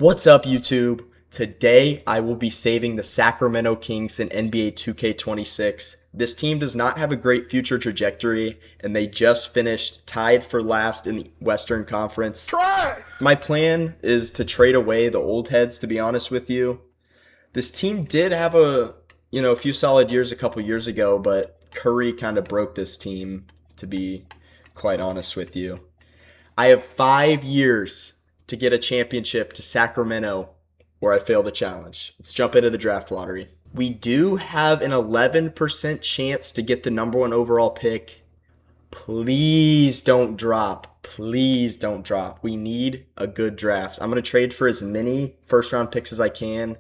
What's up, YouTube? Today, I will be saving the Sacramento Kings in NBA 2K26. This team does not have a great future trajectory, and they just finished tied for last in the Western Conference. My plan is to trade away the old heads, to be honest with you. This team did have a few solid years a couple years ago, but Curry kind of broke this team, to be quite honest with you. I have 5 years to get a championship to Sacramento or I fail the challenge. Let's jump into the draft lottery. We do have an 11% chance to get the number 1 overall pick. Please don't drop. Please don't drop. We need a good draft. I'm going to trade for as many first round picks as I can.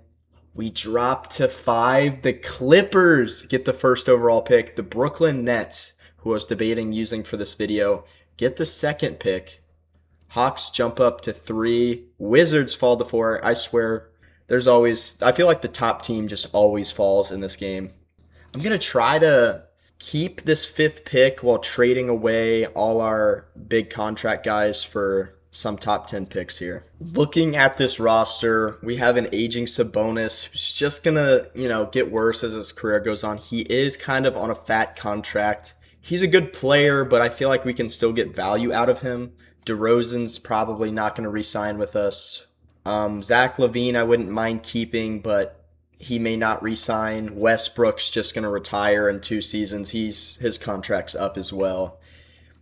We drop to 5. The Clippers get the first overall pick. The Brooklyn Nets, who I was debating using for this video, get the second pick. Hawks jump up to 3. Wizards fall to 4. I swear, I feel like the top team just always falls in this game. I'm going to try to keep this 5th pick while trading away all our big contract guys for some top 10 picks here. Looking at this roster, we have an aging Sabonis who's just going to, get worse as his career goes on. He is kind of on a fat contract. He's a good player, but I feel like we can still get value out of him. DeRozan's probably not going to re-sign with us. Zach LaVine I wouldn't mind keeping, but he may not re-sign. Westbrook's just going to retire in 2 seasons. His contract's up as well.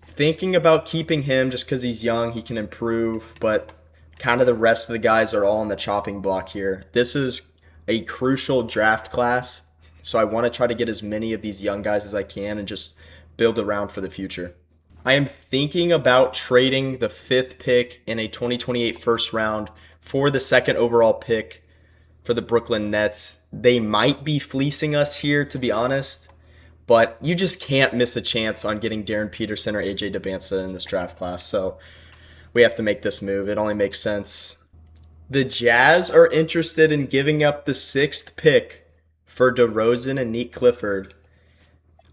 Thinking about keeping him just because he's young, he can improve, but kind of the rest of the guys are all on the chopping block here. This is a crucial draft class, so I want to try to get as many of these young guys as I can and just build around for the future. I am thinking about trading the 5th pick in a 2028 first round for the 2nd overall pick for the Brooklyn Nets. They might be fleecing us here, to be honest, but you just can't miss a chance on getting Darren Peterson or AJ Debinsta in this draft class, so we have to make this move. It only makes sense. The Jazz are interested in giving up the 6th pick for DeRozan and Nick Clifford.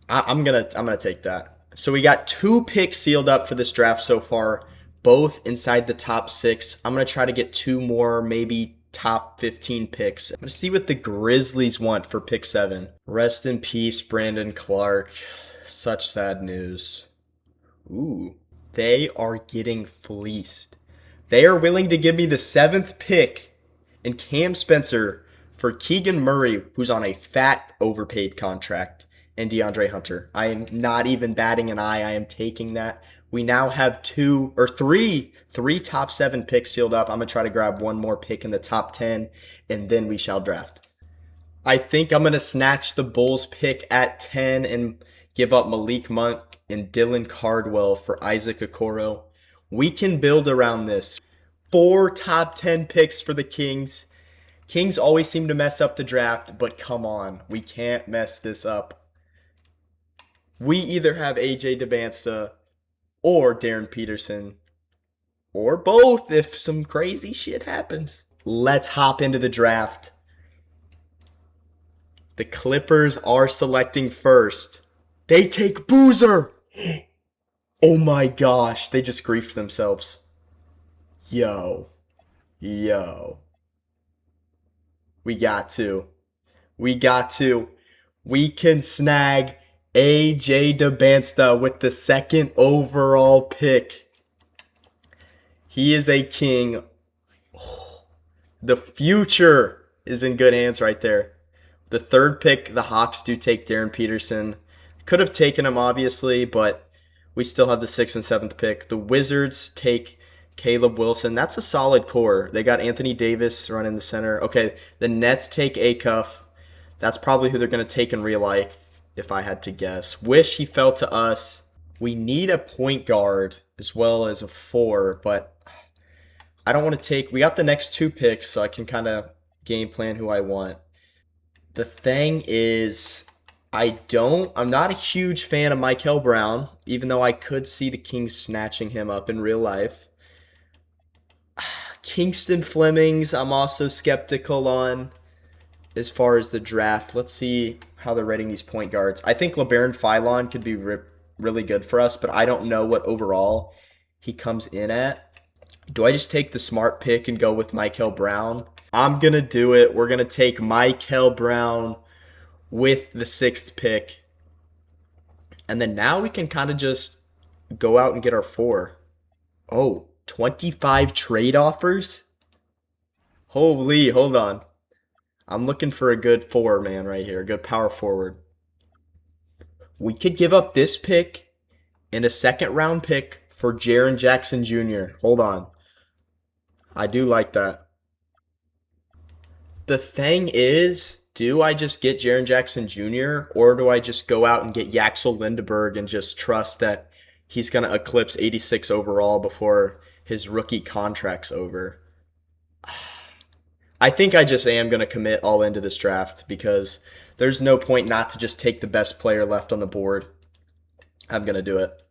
I'm gonna take that. So we got 2 picks sealed up for this draft so far, both inside the top 6. I'm going to try to get 2 more, maybe top 15 picks. I'm going to see what the Grizzlies want for pick 7. Rest in peace, Brandon Clark. Such sad news. Ooh, they are getting fleeced. They are willing to give me the 7th pick and Cam Spencer for Keegan Murray, who's on a fat overpaid contract, and DeAndre Hunter. I am not even batting an eye. I am taking that. We now have 3 top 7 picks sealed up. I'm going to try to grab 1 more pick in the top 10, and then we shall draft. I think I'm going to snatch the Bulls pick at 10 and give up Malik Monk and Dylan Cardwell for Isaac Okoro. We can build around this. 4 top 10 picks for the Kings. Kings always seem to mess up the draft, but come on. We can't mess this up. We either have AJ Debinsta or Darren Peterson, or both if some crazy shit happens. Let's hop into the draft. The Clippers are selecting first. They take Boozer. Oh my gosh, they just griefed themselves. Yo. We got to. We can snag AJ Debinsta with the 2nd overall pick. He is a king. Oh, the future is in good hands right there. The 3rd pick, the Hawks do take Darren Peterson. Could have taken him, obviously, but we still have the 6th and 7th pick. The Wizards take Caleb Wilson. That's a solid core. They got Anthony Davis running the center. Okay, the Nets take Acuff. That's probably who they're going to take in real life, if I had to guess. Wish he fell to us. We need a point guard as well as a 4, but I don't want to take... We got the next 2 picks, so I can kind of game plan who I want. The thing is, I'm not a huge fan of Michael Brown, even though I could see the Kings snatching him up in real life. Kingston Flemings, I'm also skeptical on as far as the draft. Let's see how they're rating these point guards. I think LeBaron Philon could be really good for us, but I don't know what overall he comes in at. Do I just take the smart pick and go with Michael Brown? I'm going to do it. We're going to take Michael Brown with the sixth pick. And then now we can kind of just go out and get our four. Oh, 25 trade offers? Holy, hold on. I'm looking for a good four man right here, a good power forward. We could give up this pick and a second round pick for Jaren Jackson Jr. Hold on. I do like that. The thing is, do I just get Jaren Jackson Jr. or do I just go out and get Yaxel Lindeberg and just trust that he's going to eclipse 86 overall before his rookie contract's over? I think I just am going to commit all into this draft because there's no point not to just take the best player left on the board. I'm going to do it.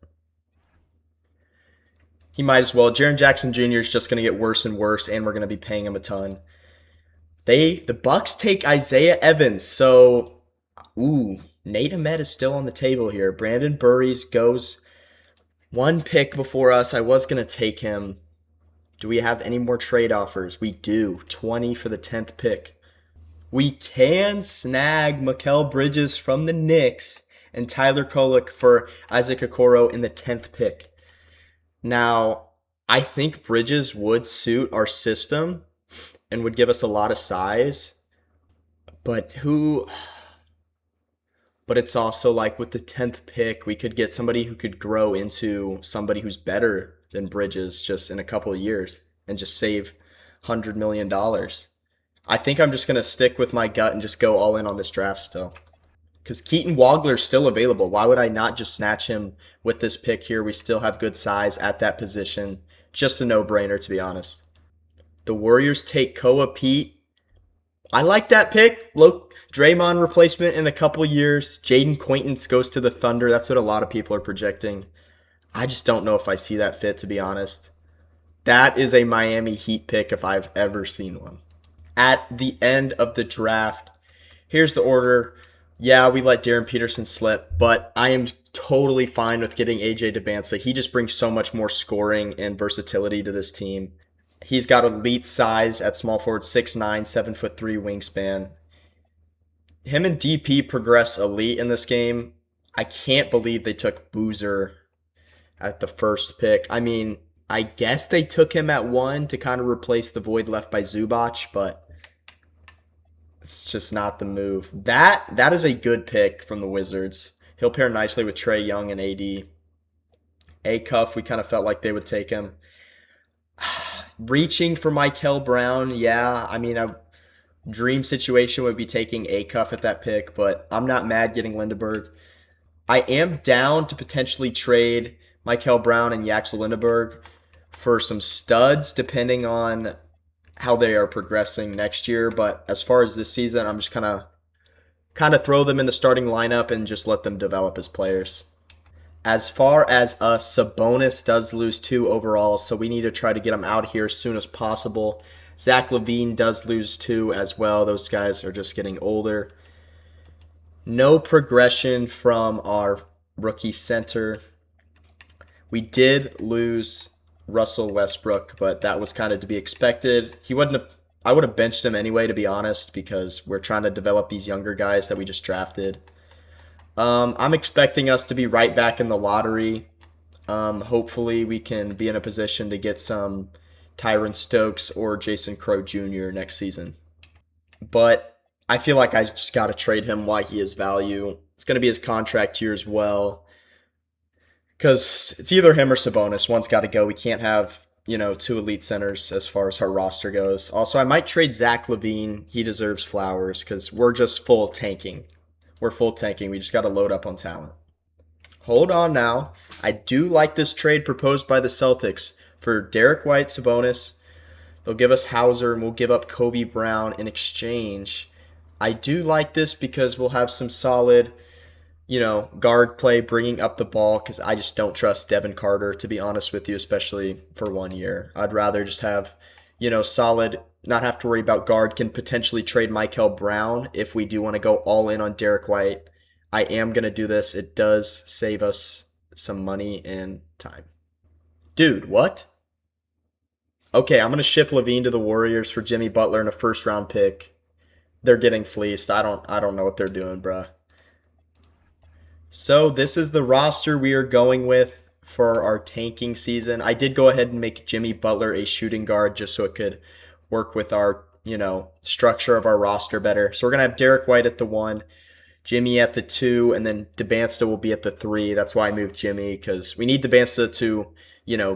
He might as well. Jaren Jackson Jr. is just going to get worse and worse, and we're going to be paying him a ton. The Bucks take Isaiah Evans, so Nate Ahmed is still on the table here. Brandon Burries goes one pick before us. I was going to take him. Do we have any more trade offers? We do. 20 for the 10th pick. We can snag Mikal Bridges from the Knicks and Tyler Kolek for Isaac Okoro in the 10th pick. Now, I think Bridges would suit our system and would give us a lot of size. But it's also like with the 10th pick, we could get somebody who could grow into somebody who's better than Bridges just in a couple of years and just save $100 million. I think I'm just going to stick with my gut and just go all in on this draft still. Because Keaton Wagler's still available. Why would I not just snatch him with this pick here? We still have good size at that position. Just a no-brainer, to be honest. The Warriors take Koa Pete. I like that pick. Look, Draymond replacement in a couple years. Jaden Quaintance goes to the Thunder. That's what a lot of people are projecting. I just don't know if I see that fit, to be honest. That is a Miami Heat pick if I've ever seen one. At the end of the draft, here's the order. Yeah, we let Darren Peterson slip, but I am totally fine with getting AJ DeBansa. He just brings so much more scoring and versatility to this team. He's got elite size at small forward, 6'9", 7'3" wingspan. Him and DP progress elite in this game. I can't believe they took Boozer at the first pick. I mean, I guess they took him at 1 to kind of replace the void left by Zubac, but it's just not the move. That is a good pick from the Wizards. He'll pair nicely with Trae Young and AD. A-Cuff, we kind of felt like they would take him. Reaching for Michael Brown, yeah. I mean, a dream situation would be taking A-Cuff at that pick, but I'm not mad getting Lindeberg. I am down to potentially trade Michael Brown and Yaxel Lindeberg for some studs, depending on how they are progressing next year. But as far as this season, I'm just kind of throw them in the starting lineup and just let them develop as players. As far as us, Sabonis does lose 2 overall, so we need to try to get him out here as soon as possible. Zach LaVine does lose 2 as well. Those guys are just getting older. No progression from our rookie center. We did lose Russell Westbrook, but that was kind of to be expected. I would have benched him anyway, to be honest, because we're trying to develop these younger guys that we just drafted. I'm expecting us to be right back in the lottery. Hopefully we can be in a position to get some Tyron Stokes or Jason Crow Jr. next season. But I feel like I just got to trade him while he has value. It's going to be his contract year as well. Because it's either him or Sabonis. One's got to go. We can't have, 2 elite centers as far as our roster goes. Also, I might trade Zach LaVine. He deserves flowers because we're just full tanking. We're full tanking. We just got to load up on talent. Hold on now. I do like this trade proposed by the Celtics for Derek White, Sabonis. They'll give us Hauser and we'll give up Kobe Brown in exchange. I do like this because we'll have some solid guard play, bringing up the ball, because I just don't trust Devin Carter, to be honest with you, especially for 1 year. I'd rather just have, solid, not have to worry about guard. Can potentially trade Michael Brown if we do want to go all in on Derek White. I am going to do this. It does save us some money and time. Dude, what? Okay, I'm gonna ship Levine to the Warriors for Jimmy Butler and a first round pick. They're getting fleeced. I don't know what they're doing, bruh. So this is the roster we are going with for our tanking season. I did go ahead and make Jimmy Butler a shooting guard just so it could work with our, structure of our roster better. So we're gonna have Derek White at the one, Jimmy at the two, and then DeBansta will be at the three. That's why I moved Jimmy because we need DeBansta to,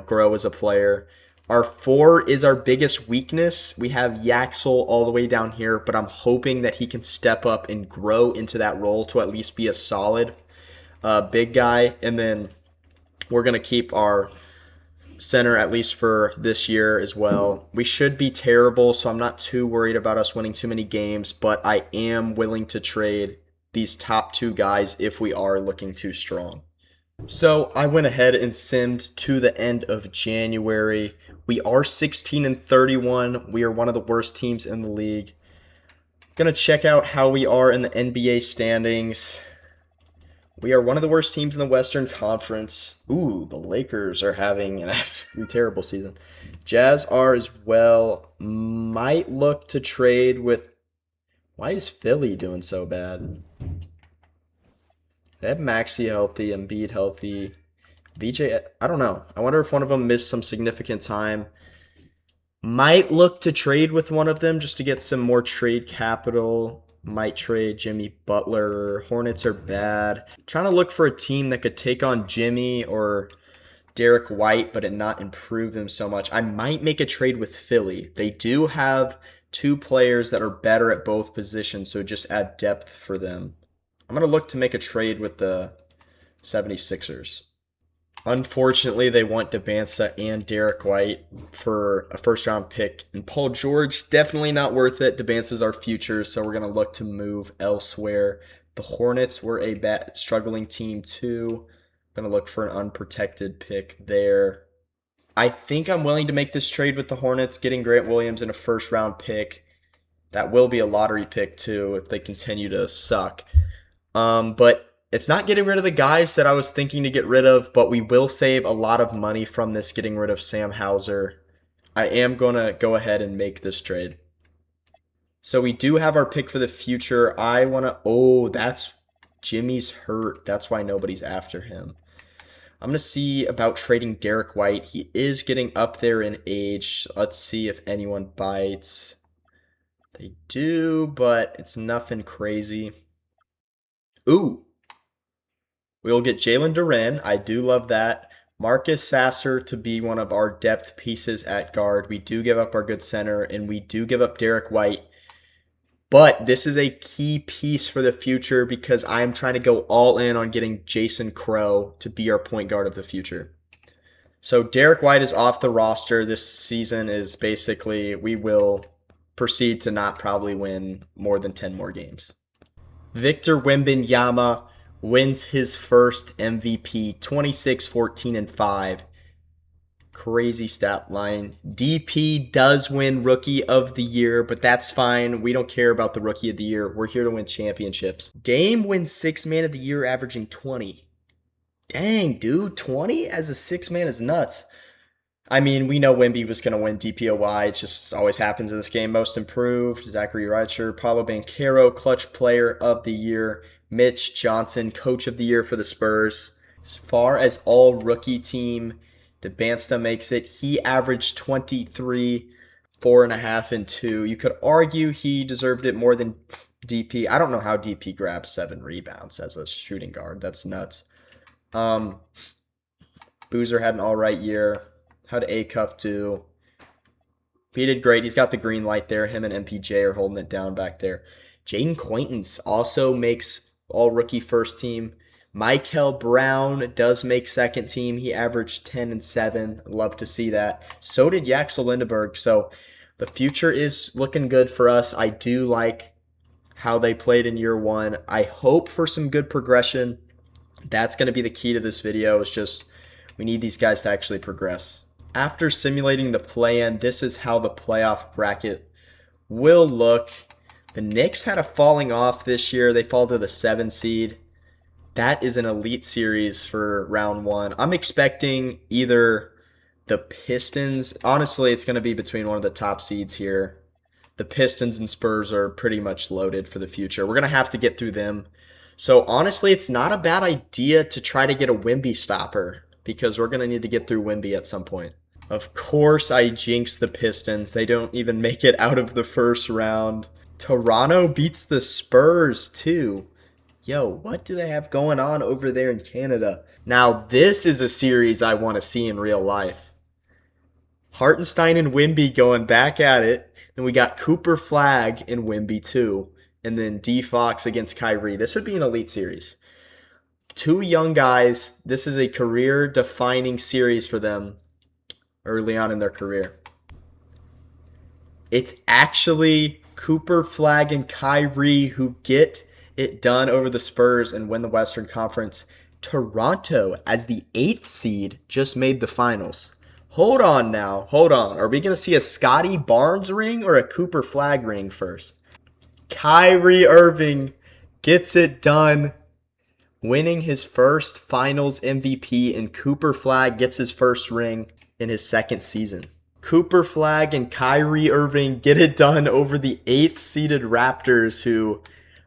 grow as a player. Our four is our biggest weakness. We have Yaxel all the way down here, but I'm hoping that he can step up and grow into that role to at least be a solid big guy. And then we're going to keep our center at least for this year as well. We should be terrible, so I'm not too worried about us winning too many games, but I am willing to trade these top two guys if we are looking too strong. So I went ahead and simmed to the end of January. We are 16 and 31. We are one of the worst teams in the league. Gonna check out how we are in the NBA standings. We are one of the worst teams in the Western Conference. Ooh, the Lakers are having an absolutely terrible season. Jazz are as well. Might look to trade with. Why is Philly doing so bad? They have Maxey healthy, Embiid healthy. VJ, I don't know. I wonder if one of them missed some significant time. Might look to trade with one of them just to get some more trade capital. Might trade Jimmy Butler. Hornets are bad. Trying to look for a team that could take on Jimmy or Derek White, but it not improve them so much. I might make a trade with Philly. They do have two players that are better at both positions, so just add depth for them. I'm going to look to make a trade with the 76ers. Unfortunately, they want DeBansta and Derek White for a first round pick. And Paul George, definitely not worth it. DeBansta's our future, so we're going to look to move elsewhere. The Hornets were a struggling team too. Going to look for an unprotected pick there. I think I'm willing to make this trade with the Hornets, getting Grant Williams and a first round pick. That will be a lottery pick too if they continue to suck. But it's not getting rid of the guys that I was thinking to get rid of, but we will save a lot of money from this getting rid of Sam Hauser. I am going to go ahead and make this trade. So we do have our pick for the future. I want to... Oh, that's... Jimmy's hurt. That's why nobody's after him. I'm going to see about trading Derek White. He is getting up there in age. Let's see if anyone bites. They do, but it's nothing crazy. Ooh. We'll get Jalen Duren. I do love that. Marcus Sasser to be one of our depth pieces at guard. We do give up our good center, and we do give up Derek White. But this is a key piece for the future because I'm trying to go all in on getting Jason Crow to be our point guard of the future. So Derek White is off the roster. This season is basically, we will proceed to not probably win more than 10 more games. Victor Wembanyama wins his first MVP, 26, 14, and 5. Crazy stat line. DP does win Rookie of the Year, but that's fine. We don't care about the Rookie of the Year. We're here to win championships. Dame wins Sixth Man of the Year, averaging 20. Dang, dude, 20 as a sixth man is nuts. I mean, we know Wemby was going to win DPOY. It just always happens in this game. Most Improved, Zachary Reicher, Paulo Banchero, Clutch Player of the Year, Mitch Johnson, Coach of the Year for the Spurs. As far as all rookie team, DeBansta makes it. He averaged 23, 4.5, and 2. You could argue he deserved it more than DP. I don't know how DP grabbed 7 rebounds as a shooting guard. That's nuts. Boozer had an all right year. How'd A-Cuff do? He did great. He's got the green light there. Him and MPJ are holding it down back there. Jaden Quaintance also makes all-rookie first team. Michael Brown does make second team. He averaged 10 and 7. Love to see that. So did Yaxel Lindeberg. So the future is looking good for us. I do like how they played in year one. I hope for some good progression. That's going to be the key to this video. It's just we need these guys to actually progress. After simulating the play-in, this is how the playoff bracket will look. The Knicks had a falling off this year. They fall to the 7 seed. That is an elite series for round 1. I'm expecting either The Pistons, honestly, it's going to be between one of the top seeds here. The Pistons and Spurs are pretty much loaded for the future. We're going to have to get through them. So honestly, it's not a bad idea to try to get a Wemby stopper because we're going to need to get through Wemby at some point. Of course, I jinx the Pistons. They don't even make it out of the first round. Toronto beats the Spurs too. Yo, what do they have going on over there in Canada? Now, this is a series I want to see in real life. Hartenstein and Wemby going back at it. Then we got Cooper Flag and Wemby too. And then D Fox against Kyrie. This would be an elite series. Two young guys. This is a career-defining series for them early on in their career. It's actually Cooper Flag and Kyrie who get it done over the Spurs and win the Western Conference. Toronto, as the 8th seed, just made the finals. Hold on now. Hold on. Are we going to see a Scotty Barnes ring or a Cooper Flag ring first? Kyrie Irving gets it done, winning his first finals MVP, and Cooper Flag gets his first ring in his second season. Cooper Flag and Kyrie Irving get it done over the 8th seeded Raptors, who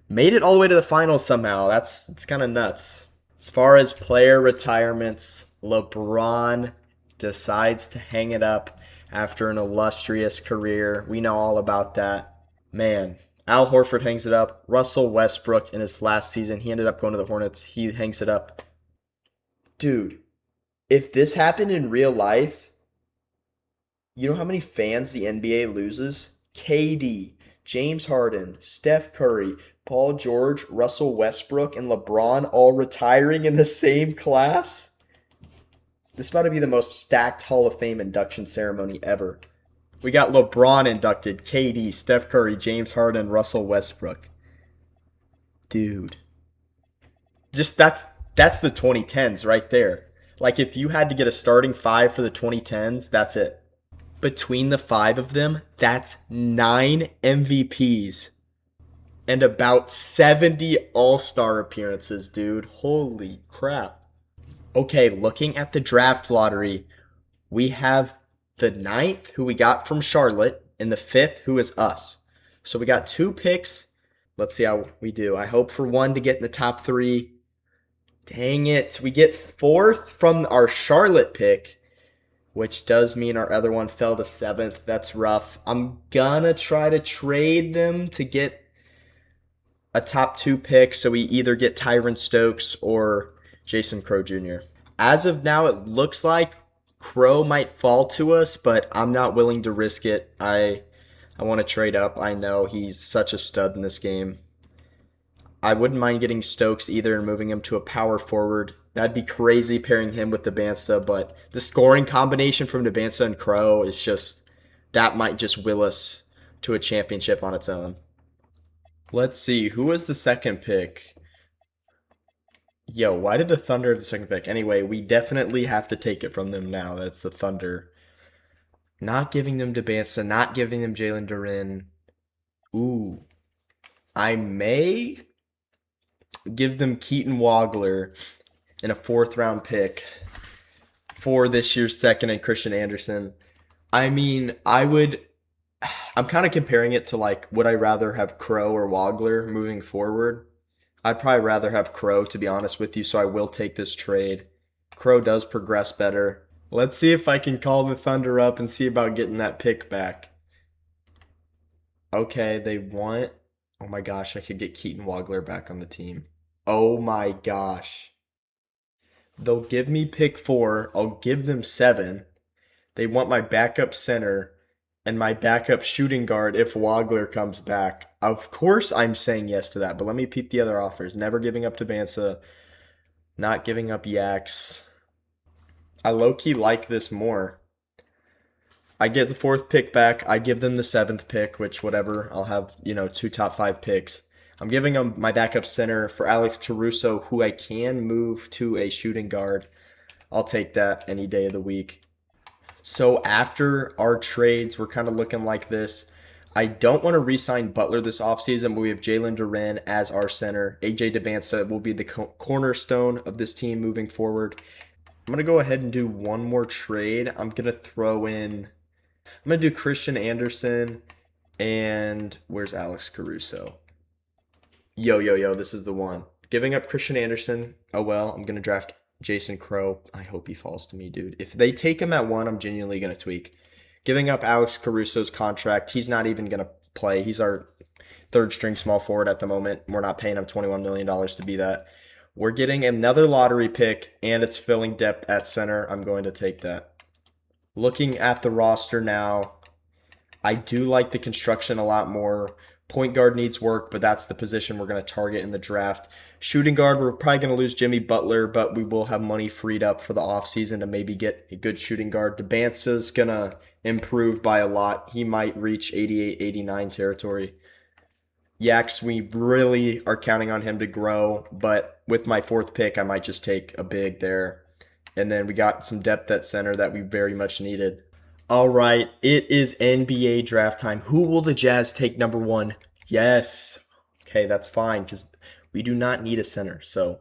made it all the way to the finals somehow. It's kind of nuts. As far as player retirements, LeBron decides to hang it up after an illustrious career. We know all about that. Man, Al Horford hangs it up. Russell Westbrook in his last season, he ended up going to the Hornets. He hangs it up. Dude, if this happened in real life, you know how many fans the NBA loses? KD, James Harden, Steph Curry, Paul George, Russell Westbrook, and LeBron all retiring in the same class? This is about to be the most stacked Hall of Fame induction ceremony ever. We got LeBron inducted, KD, Steph Curry, James Harden, Russell Westbrook. Dude. Just that's the 2010s right there. Like if you had to get a starting 5 for the 2010s, that's it. Between the 5 of them, that's 9 MVPs and about 70 All-Star appearances, dude. Holy crap. Okay, looking at the draft lottery, we have the 9th, who we got from Charlotte, and the 5th, who is us. So we got 2 picks. Let's see how we do. I hope for one to get in the top 3. Dang it. We get 4th from our Charlotte pick, which does mean our other one fell to 7th. That's rough. I'm gonna try to trade them to get a top 2 pick, so we either get Tyron Stokes or Jason Crow Jr. As of now, it looks like Crow might fall to us, but I'm not willing to risk it. I want to trade up. I know he's such a stud in this game. I wouldn't mind getting Stokes either and moving him to a power forward. That'd be crazy pairing him with Debansa, but the scoring combination from Debansa and Crow is just, that might just will us to a championship on its own. Let's see, who was the second pick? Yo, why did the Thunder have the second pick? Anyway, we definitely have to take it from them now. That's the Thunder. Not giving them Debansa, not giving them Jalen Duren. Ooh. I may give them Keaton Wagler in a 4th round pick for this year's second and Christian Anderson. I mean, I'm kind of comparing it to like, would I rather have Crow or Wagler moving forward? I'd probably rather have Crow, to be honest with you, so I will take this trade. Crow does progress better. Let's see if I can call the Thunder up and see about getting that pick back. Okay, they want... Oh my gosh, I could get Keaton Wagler back on the team. Oh my gosh. They'll give me pick 4. I'll give them 7. They want my backup center and my backup shooting guard if Wagler comes back. Of course I'm saying yes to that, but let me peep the other offers. Never giving up to Bansa. Not giving up Yaks. I low-key like this more. I get the 4th pick back. I give them the 7th pick, which whatever. I'll have, 2 top 5 picks. I'm giving them my backup center for Alex Caruso, who I can move to a shooting guard. I'll take that any day of the week. So after our trades, we're kind of looking like this. I don't want to re-sign Butler this offseason, but we have Jalen Duren as our center. AJ Debansa will be the cornerstone of this team moving forward. I'm gonna go ahead and do one more trade. I'm gonna throw in. I'm gonna do Christian Anderson and where's Alex Caruso? Yo, yo, yo, this is the one. Giving up Christian Anderson. Oh well, I'm gonna draft Jason Crow. I hope he falls to me, dude. If they take him at one, I'm genuinely gonna tweak. Giving up Alex Caruso's contract. He's not even gonna play. He's our third string small forward at the moment. We're not paying him $21 million to be that. We're getting another lottery pick, and it's filling depth at center. I'm going to take that. Looking at the roster now, I do like the construction a lot more. Point guard needs work, but that's the position we're going to target in the draft. Shooting guard, we're probably going to lose Jimmy Butler, but we will have money freed up for the offseason to maybe get a good shooting guard. DeBance's going to improve by a lot. He might reach 88, 89 territory. Yaks, we really are counting on him to grow, but with my fourth pick, I might just take a big there. And then we got some depth at center that we very much needed. All right, it is NBA draft time. Who will the Jazz take number one? Yes. Okay, that's fine because we do not need a center. So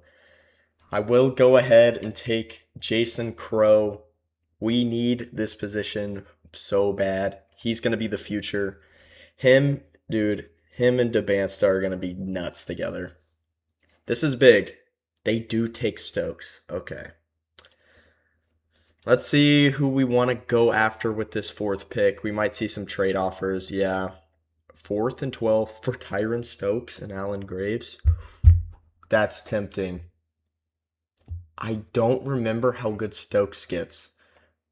I will go ahead and take Jason Crow. We need this position so bad. He's going to be the future. Him, dude, him and DeBansta are going to be nuts together. This is big. They do take Stokes. Okay. Let's see who we want to go after with this fourth pick. We might see some trade offers. Yeah. Fourth and 12th for Tyron Stokes and Alan Graves. That's tempting. I don't remember how good Stokes gets,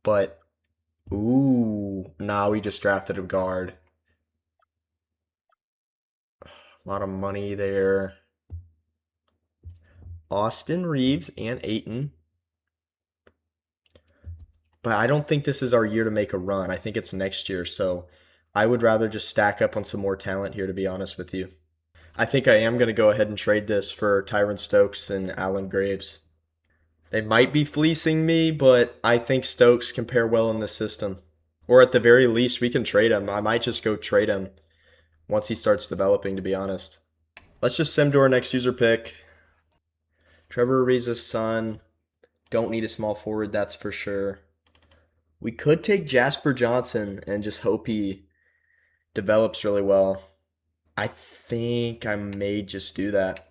but ooh, nah, we just drafted a guard. A lot of money there. Austin Reeves and Ayton. But I don't think this is our year to make a run. I think it's next year. So I would rather just stack up on some more talent here, to be honest with you. I think I am going to go ahead and trade this for Tyron Stokes and Alan Graves. They might be fleecing me, but I think Stokes can pair well in the system. Or at the very least, we can trade him. I might just go trade him once he starts developing, to be honest. Let's just sim to our next user pick. Trevor Ariza's son. Don't need a small forward, that's for sure. We could take Jasper Johnson and just hope he develops really well. I think I may just do that.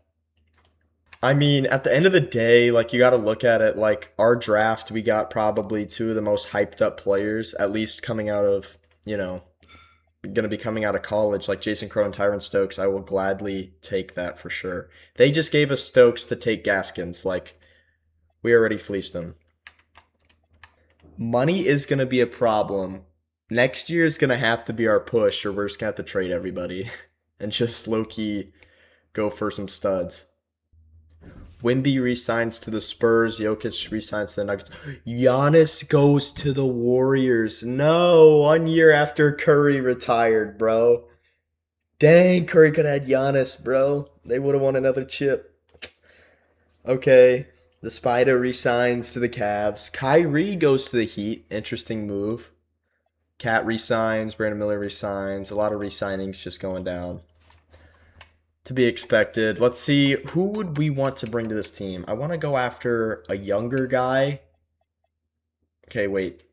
I mean, at the end of the day, like you got to look at it like our draft, we got probably two of the most hyped up players, at least coming out of, going to be coming out of college, like Jason Crow and Tyron Stokes. I will gladly take that for sure. They just gave us Stokes to take Gaskins. Like, we already fleeced them. Money is going to be a problem. Next year is going to have to be our push, or we're just going to have to trade everybody and just low key go for some studs. Wimby resigns to the Spurs. Jokic resigns to the Nuggets. Giannis goes to the Warriors. No, 1 year after Curry retired, bro. Dang, Curry could have had Giannis, bro. They would have won another chip. Okay. The Spider resigns to the Cavs. Kyrie goes to the Heat. Interesting move. Cat resigns. Brandon Miller resigns. A lot of resignings just going down. To be expected. Let's see. Who would we want to bring to this team? I want to go after a younger guy. Okay, wait.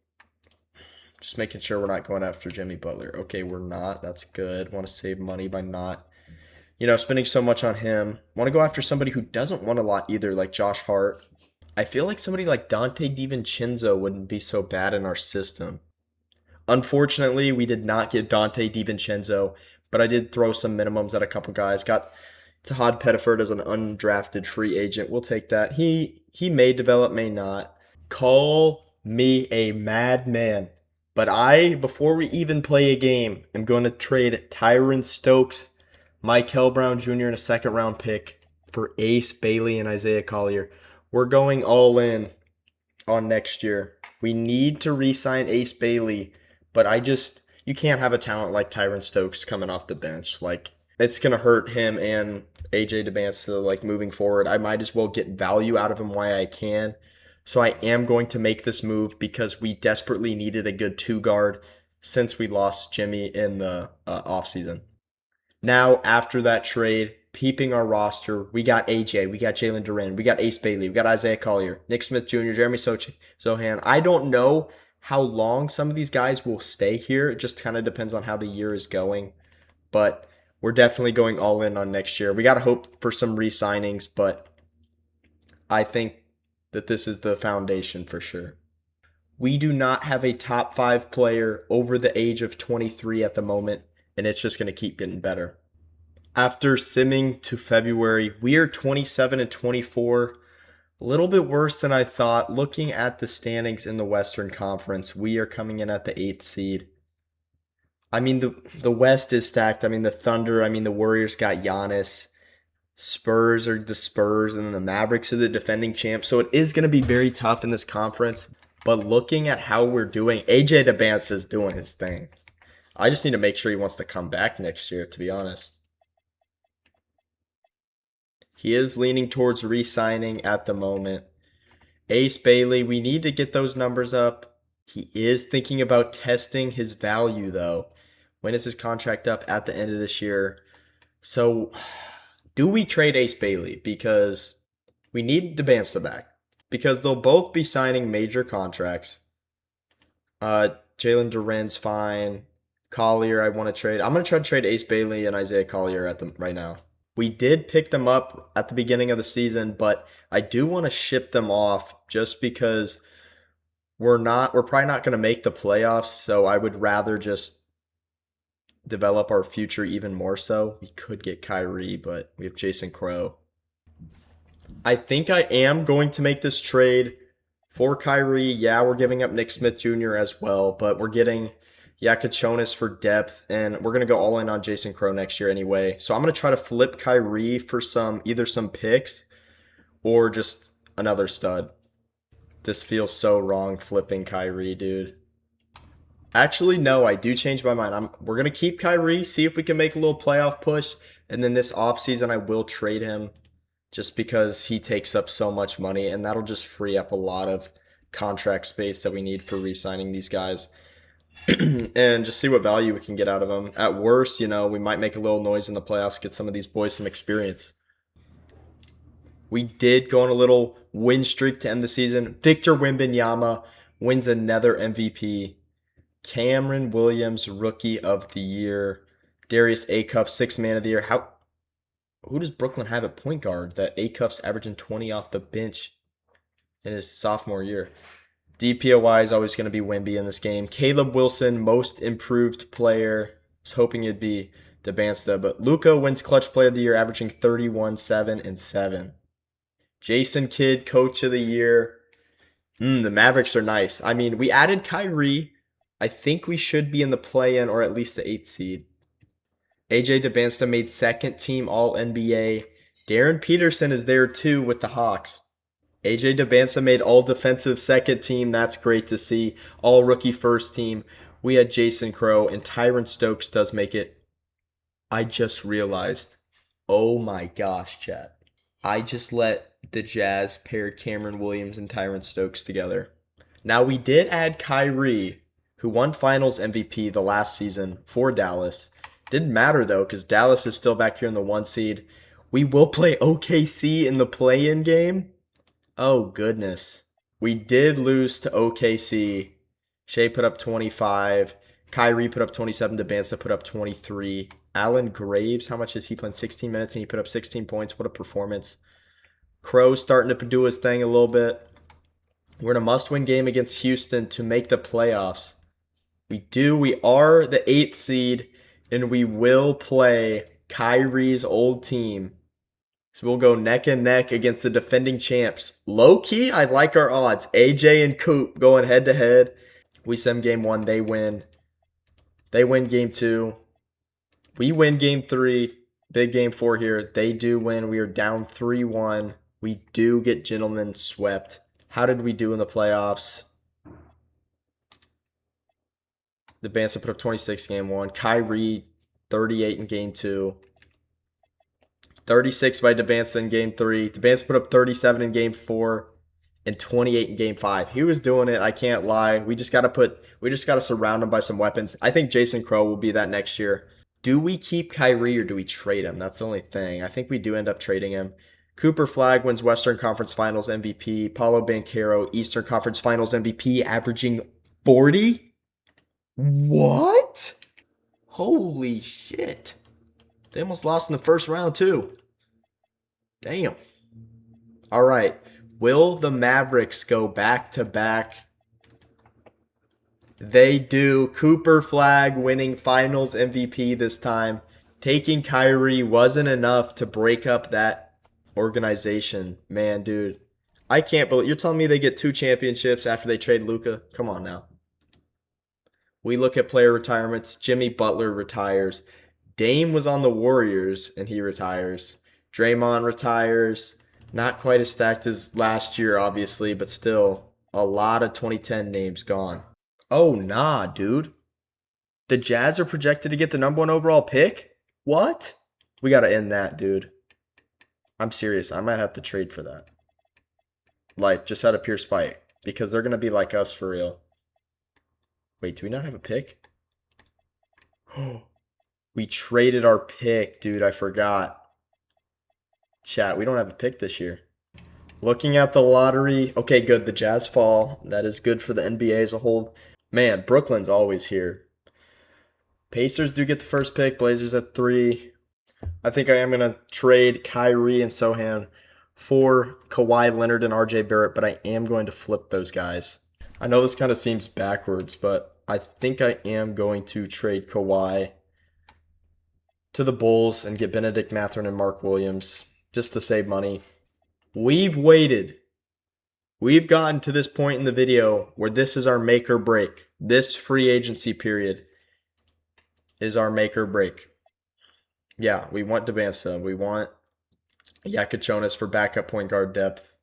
Just making sure we're not going after Jimmy Butler. Okay, we're not. That's good. Want to save money by not, spending so much on him. Want to go after somebody who doesn't want a lot either, like Josh Hart. I feel like somebody like Dante DiVincenzo wouldn't be so bad in our system. Unfortunately, we did not get Dante DiVincenzo, but I did throw some minimums at a couple guys. Got Tahad Pettiford as an undrafted free agent. We'll take that. He may develop, may not. Call me a madman. But before we even play a game, am going to trade Tyron Stokes, Michael Brown Jr. and a second round pick for Ace Bailey and Isaiah Collier. We're going all in on next year. We need to re-sign Ace Bailey, but you can't have a talent like Tyron Stokes coming off the bench. Like, it's going to hurt him and AJ DeBansta, like, moving forward. I might as well get value out of him while I can. So I am going to make this move because we desperately needed a good two guard since we lost Jimmy in the offseason. Now, after that trade, peeping our roster, we got AJ, we got Jalen Duren, we got Ace Bailey, we got Isaiah Collier, Nick Smith Jr., Jeremy Sohan. I don't know how long some of these guys will stay here. It just kind of depends on how the year is going. But we're definitely going all in on next year. We got to hope for some re-signings, but I think that this is the foundation for sure. We do not have a top 5 player over the age of 23 at the moment, and it's just going to keep getting better. After simming to February, we are 27 and 24. A little bit worse than I thought. Looking at the standings in the Western Conference, we are coming in at the 8th seed. I mean, the West is stacked. I mean, the Thunder, I mean, the Warriors got Giannis. Spurs are the Spurs, and then the Mavericks are the defending champs. So it is going to be very tough in this conference. But looking at how we're doing, AJ DeBance is doing his thing. I just need to make sure he wants to come back next year, to be honest. He is leaning towards re-signing at the moment. Ace Bailey, we need to get those numbers up. He is thinking about testing his value, though. When is his contract up? At the end of this year. So, do we trade Ace Bailey? Because we need DeBansta back. Because they'll both be signing major contracts. Jalen Duren's fine. Collier, I want to trade. I'm going to try to trade Ace Bailey and Isaiah Collier at them right now. We did pick them up at the beginning of the season, but I do want to ship them off just because we're probably not going to make the playoffs, so I would rather just develop our future even more so. We could get Kyrie, but we have Jason Crow. I think I am going to make this trade for Kyrie. Yeah, we're giving up Nick Smith Jr. as well, but we're getting Yakachonis for depth, and we're going to go all in on Jason Crow next year anyway. So I'm going to try to flip Kyrie for either some picks or just another stud. This feels so wrong flipping Kyrie, dude. Actually, no, I do change my mind. We're going to keep Kyrie, see if we can make a little playoff push, and then this offseason I will trade him just because he takes up so much money, and that'll just free up a lot of contract space that we need for re-signing these guys. And just see what value we can get out of them. At worst, we might make a little noise in the playoffs, get some of these boys some experience. We did go on a little win streak to end the season. Victor Wembanyama wins another MVP. Cameron Williams, Rookie of the Year. Darius Acuff, Sixth Man of the Year. Who does Brooklyn have at point guard that Acuff's averaging 20 off the bench in his sophomore year? DPOY is always going to be Wemby in this game. Caleb Wilson, Most Improved Player. I was hoping it'd be DeBansta, but Luka wins Clutch Player of the Year, averaging 31, 7, and 7. Jason Kidd, Coach of the Year. The Mavericks are nice. I mean, we added Kyrie. I think we should be in the play-in or at least the 8th seed. AJ DeBansta made second team All-NBA. Darren Peterson is there too with the Hawks. AJ DeBansta made all defensive second team. That's great to see. All rookie first team. We had Jason Crow, and Tyron Stokes does make it. I just realized, oh my gosh, chat. I just let the Jazz pair Cameron Williams and Tyron Stokes together. Now, we did add Kyrie, who won Finals MVP the last season for Dallas. Didn't matter, though, because Dallas is still back here in the 1 seed. We will play OKC in the play-in game. Oh, goodness. We did lose to OKC. Shea put up 25. Kyrie put up 27. DeBansta put up 23. Alan Graves, how much is he playing? 16 minutes, and he put up 16 points. What a performance. Crow starting to do his thing a little bit. We're in a must-win game against Houston to make the playoffs. We are the 8th seed, and we will play Kyrie's old team. So we'll go neck and neck against the defending champs. Low-key, I like our odds. AJ and Coop going head-to-head. We sim game 1, they win. They win game 2. We win game 3. Big game 4 here. They do win. We are down 3-1. We do get gentlemen swept. How did we do in the playoffs? The Bands put up 26 game 1. Kyrie, 38 in game 2. 36 by DeBansta in game 3. DeBansta put up 37 in game 4 and 28 in game 5. He was doing it, I can't lie. We just gotta surround him by some weapons. I think Jason Crow will be that next year. Do we keep Kyrie or do we trade him? That's the only thing. I think we do end up trading him. Cooper Flag wins Western Conference Finals MVP. Paulo Banchero, Eastern Conference Finals MVP, averaging 40? What? Holy shit. They almost lost in the first round, too. Damn. All right. Will the Mavericks go back to back? They do. Cooper Flag winning Finals MVP this time. Taking Kyrie wasn't enough to break up that organization. Man, dude. I can't believe you're telling me they get 2 championships after they trade Luka. Come on now. We look at player retirements. Jimmy Butler retires. Dame was on the Warriors and he retires. Draymond retires. Not quite as stacked as last year, obviously, but still a lot of 2010 names gone. Oh, nah, dude. The Jazz are projected to get the number 1 overall pick? What? We got to end that, dude. I'm serious. I might have to trade for that. Like, just out of pure spite. Because they're going to be like us for real. Wait, do we not have a pick? We traded our pick, dude. I forgot. Chat, we don't have a pick this year. Looking at the lottery. Okay, good. The Jazz fall. That is good for the NBA as a whole. Man, Brooklyn's always here. Pacers do get the first pick. Blazers at 3. I think I am going to trade Kyrie and Sohan for Kawhi Leonard and RJ Barrett, but I am going to flip those guys. I know this kind of seems backwards, but I think I am going to trade Kawhi to the Bulls and get Benedict Mathurin and Mark Williams just to save money. We've waited. We've gotten to this point in the video where this is our make or break. This free agency period is our make or break. Yeah, we want Devansa. We want Yakachonis for backup point guard depth.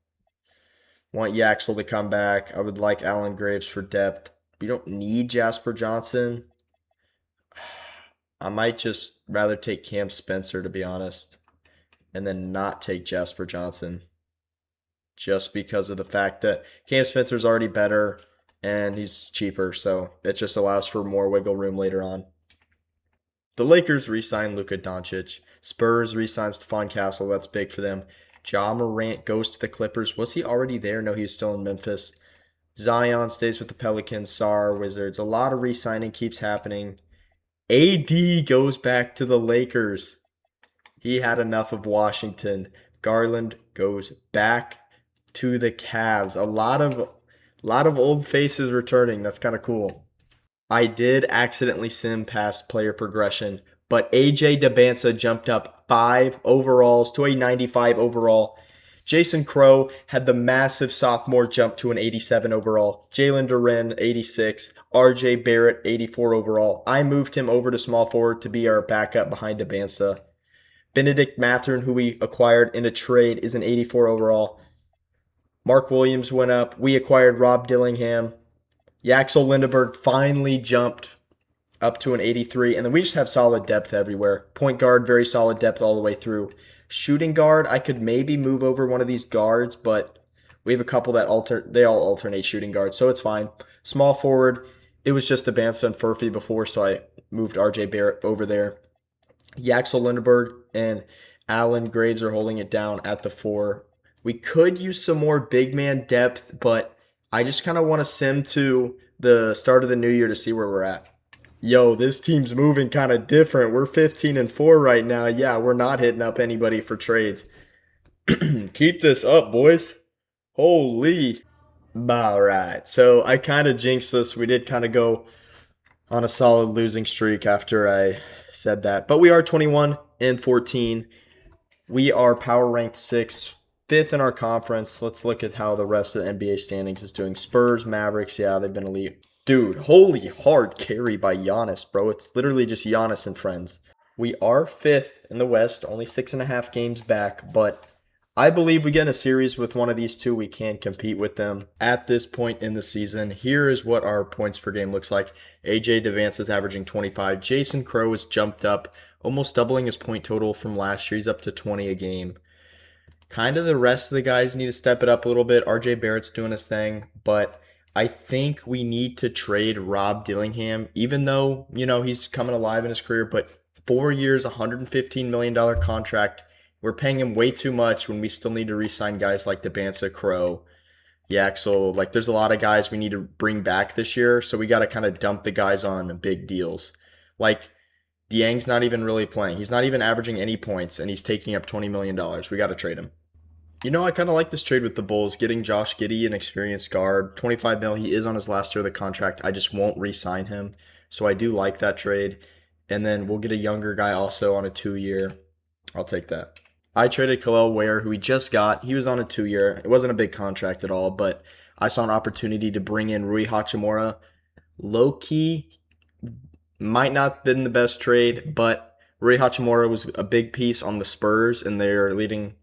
Want Yaxel to come back. I would like Allen Graves for depth. We don't need Jasper Johnson. I might just rather take Cam Spencer, to be honest, and then not take Jasper Johnson. Just because of the fact that Cam Spencer's already better and he's cheaper, so it just allows for more wiggle room later on. The Lakers re-sign Luka Doncic. Spurs re-sign Stephon Castle. That's big for them. Ja Morant goes to the Clippers. Was he already there? No, he was still in Memphis. Zion stays with the Pelicans. Sar, Wizards. A lot of re-signing keeps happening. AD goes back to the Lakers. He had enough of Washington. Garland goes back to the Cavs. A lot of old faces returning. That's kind of cool. I did accidentally sim past player progression, but AJ Debansa jumped up 5 overalls to a 95 overall. Jason Crow had the massive sophomore jump to an 87 overall. Jalen Duren, 86. RJ Barrett, 84 overall. I moved him over to small forward to be our backup behind Debansa. Benedict Mathurin, who we acquired in a trade, is an 84 overall. Mark Williams went up. We acquired Rob Dillingham. Yaxel Lindeberg finally jumped up to an 83. And then we just have solid depth everywhere. Point guard, very solid depth all the way through. Shooting guard, I could maybe move over one of these guards, but we have a couple that they all alternate shooting guards, so it's fine. Small forward, it was just Debansa and Furphy before, so I moved RJ Barrett over there. Yaxel Lindeberg and Allen Graves are holding it down at the 4. We could use some more big man depth, but I just kind of want to sim to the start of the new year to see where we're at. Yo, this team's moving kind of different. We're 15-4 right now. Yeah, we're not hitting up anybody for trades. Keep this up, boys. Holy. All right. So I kind of jinxed this. We did kind of go on a solid losing streak after I said that. But we are 21-14. We are power ranked 6th, 5th in our conference. Let's look at how the rest of the NBA standings is doing. Spurs, Mavericks, yeah, they've been elite. Dude, holy hard carry by Giannis, bro. It's literally just Giannis and friends. We are 5th in the West, only 6.5 games back, but I believe we get in a series with one of these two. We can compete with them at this point in the season. Here is what our points per game looks like. AJ Devansa is averaging 25. Jason Crow has jumped up, almost doubling his point total from last year. He's up to 20 a game. Kind of the rest of the guys need to step it up a little bit. RJ Barrett's doing his thing, but I think we need to trade Rob Dillingham, even though, he's coming alive in his career, but 4 years, $115 million contract. We're paying him way too much when we still need to re-sign guys like Debansa, Crow, Yaxel. Like, there's a lot of guys we need to bring back this year, so we got to kind of dump the guys on big deals. Like, Diang's not even really playing. He's not even averaging any points, and he's taking up $20 million. We got to trade him. You know, I kind of like this trade with the Bulls, getting Josh Giddey, an experienced guard. 25 mil, he is on his last year of the contract. I just won't re-sign him. So I do like that trade. And then we'll get a younger guy also on a 2-year. I'll take that. I traded Khalil Ware, who we just got. He was on a 2-year. It wasn't a big contract at all, but I saw an opportunity to bring in Rui Hachimura. Low-key, might not have been the best trade, but Rui Hachimura was a big piece on the Spurs, and they're leading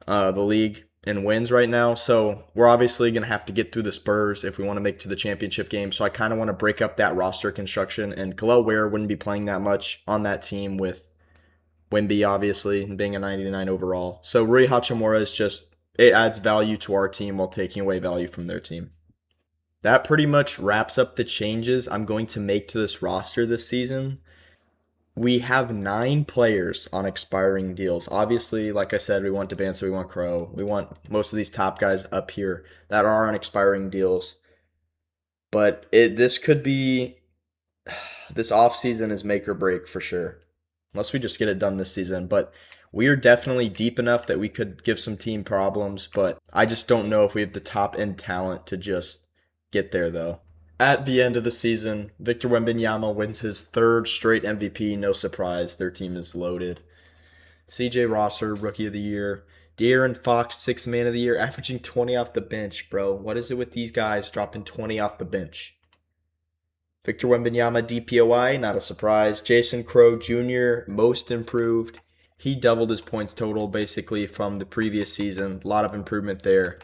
the league in wins right now. So we're obviously going to have to get through the Spurs if we want to make to the championship game. So I kind of want to break up that roster construction, and Khalil Ware wouldn't be playing that much on that team with Wemby, obviously, and being a 99 overall. So Rui Hachimura is just, it adds value to our team while taking away value from their team. That pretty much wraps up the changes I'm going to make to this roster this season. We have 9 players on expiring deals. Obviously, like I said, we want Debansa, we want Crow. We want most of these top guys up here that are on expiring deals. But this could be, this offseason is make or break for sure. Unless we just get it done this season. But we are definitely deep enough that we could give some team problems. But I just don't know if we have the top end talent to just get there though. At the end of the season, Victor Wembanyama wins his 3rd straight MVP. No surprise, their team is loaded. CJ Rosser, Rookie of the Year. De'Aaron Fox, 6th Man of the Year, averaging 20 off the bench, bro. What is it with these guys dropping 20 off the bench? Victor Wembanyama, DPOI, not a surprise. Jason Crow Jr., Most Improved. He doubled his points total basically from the previous season. A lot of improvement there.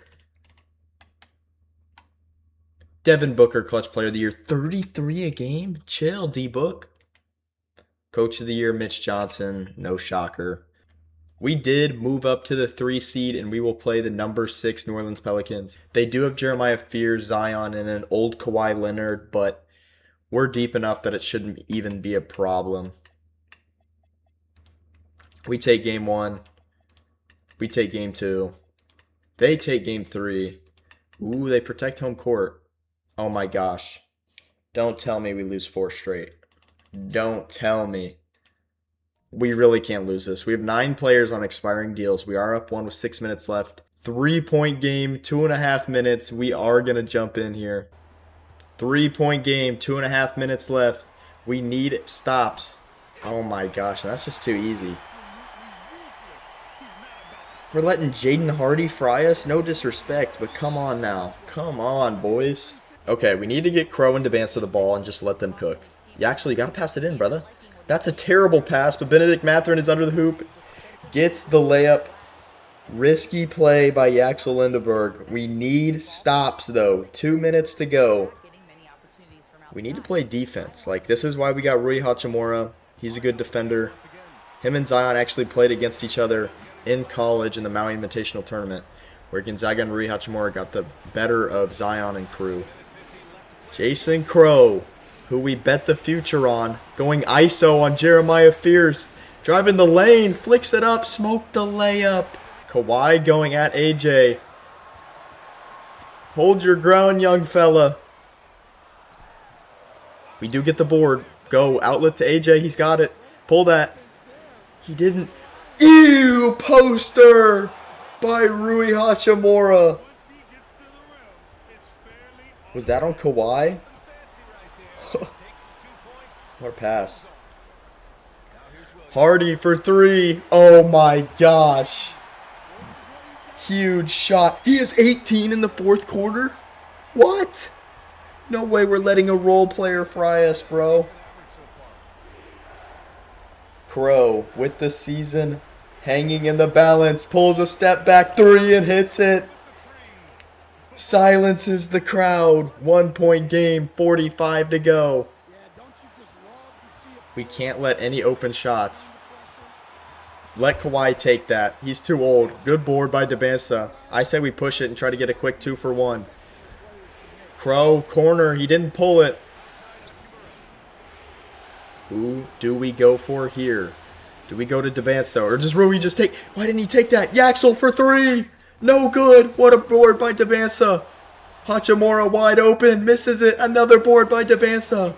Devin Booker, Clutch Player of the Year, 33 a game? Chill, D-Book. Coach of the Year, Mitch Johnson, no shocker. We did move up to the 3 seed, and we will play the number 6 New Orleans Pelicans. They do have Jeremiah Fears, Zion, and an old Kawhi Leonard, but we're deep enough that it shouldn't even be a problem. We take game 1. We take game 2. They take game 3. Ooh, they protect home court. Oh my gosh. Don't tell me we lose 4 straight. Don't tell me. We really can't lose this. We have 9 players on expiring deals. We are up 1 with 6 minutes left. 3-point game, 2.5 minutes. We are going to jump in here. 3-point game, 2.5 minutes left. We need stops. Oh my gosh, that's just too easy. We're letting Jaden Hardy fry us? No disrespect, but come on now. Come on, boys. Okay, we need to get Crow and Debansa the ball and just let them cook. You actually got to pass it in, brother. That's a terrible pass, but Benedict Mathurin is under the hoop. Gets the layup. Risky play by Yaxel Lindeberg. We need stops, though. 2 minutes to go. We need to play defense. Like, this is why we got Rui Hachimura. He's a good defender. Him and Zion actually played against each other in college in the Maui Invitational Tournament, where Gonzaga and Rui Hachimura got the better of Zion and crew. Jason Crow, who we bet the future on, going ISO on Jeremiah Fears. Driving the lane, flicks it up, smoked the layup. Kawhi going at AJ. Hold your ground, young fella. We do get the board. Go, outlet to AJ, he's got it. Pull that. He didn't. Ew, poster by Rui Hachimura. Was that on Kawhi? What a pass. Hardy for 3. Oh my gosh. Huge shot. He is 18 in the 4th quarter? What? No way we're letting a role player fry us, bro. Crow with the season hanging in the balance. Pulls a step back 3 and hits it. Silences the crowd. 1-point game, 45 to go. We can't let any open shots. Let Kawhi take that. He's too old. Good board by Debansa. I say we push it and try to get a quick 2 for 1. Crow, corner. He didn't pull it. Who do we go for here? Do we go to Debanso? Or does Rui just take... Why didn't he take that? Yaxel for three! No good! What a board by Debansa! Hachimura wide open. Misses it. Another board by Debansa.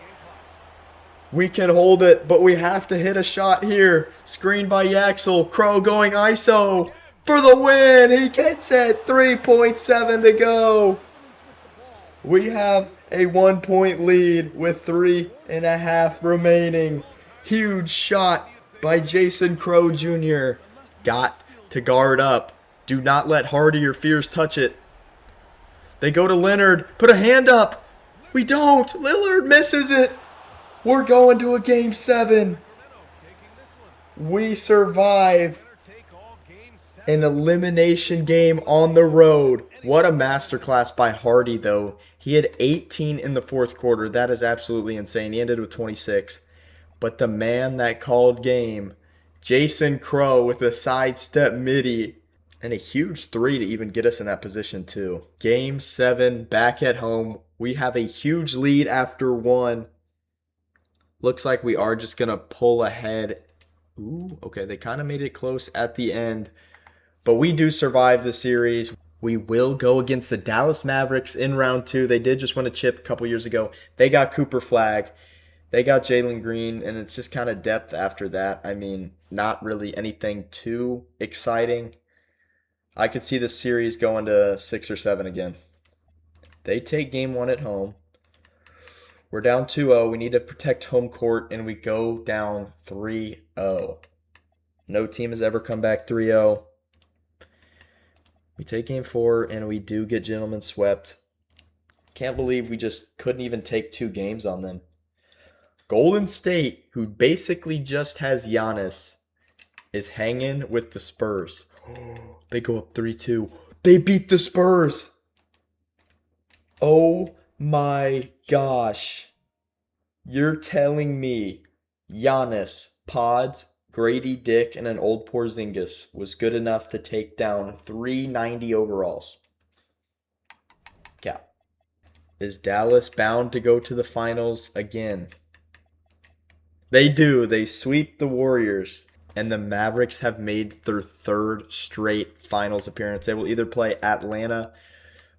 We can hold it, but we have to hit a shot here. Screen by Yaxel. Crow going ISO for the win. He gets it. 3.7 to go. We have a 1-point lead with 3.5 remaining. Huge shot by Jason Crow Jr. Got to guard up. Do not let Hardy or Fears touch it. They go to Leonard. Put a hand up. We don't. Lillard misses it. We're going to a game 7. We survive an elimination game on the road. What a masterclass by Hardy, though. He had 18 in the fourth quarter. That is absolutely insane. He ended with 26. But the man that called game, Jason Crow with a sidestep midi. And a huge three to even get us in that position, too. Game 7, back at home. We have a huge lead after 1. Looks like we are just going to pull ahead. Ooh, okay, they kind of made it close at the end. But we do survive the series. We will go against the Dallas Mavericks in round 2. They did just win a chip a couple years ago. They got Cooper Flagg. They got Jalen Green, and it's just kind of depth after that. I mean, not really anything too exciting. I could see this series going to 6 or 7 again. They take game 1 at home. We're down 2-0. We need to protect home court, and we go down 3-0. No team has ever come back 3-0. We take game 4, and we do get gentlemen swept. Can't believe we just couldn't even take 2 games on them. Golden State, who basically just has Giannis, is hanging with the Spurs. They go up 3-2. They beat the Spurs. Oh my gosh. You're telling me Giannis, Pods, Grady Dick, and an old Porzingis was good enough to take down 390 overalls? Cap. Is Dallas bound to go to the finals again? They do. They sweep the Warriors. And the Mavericks have made their 3rd straight finals appearance. They will either play Atlanta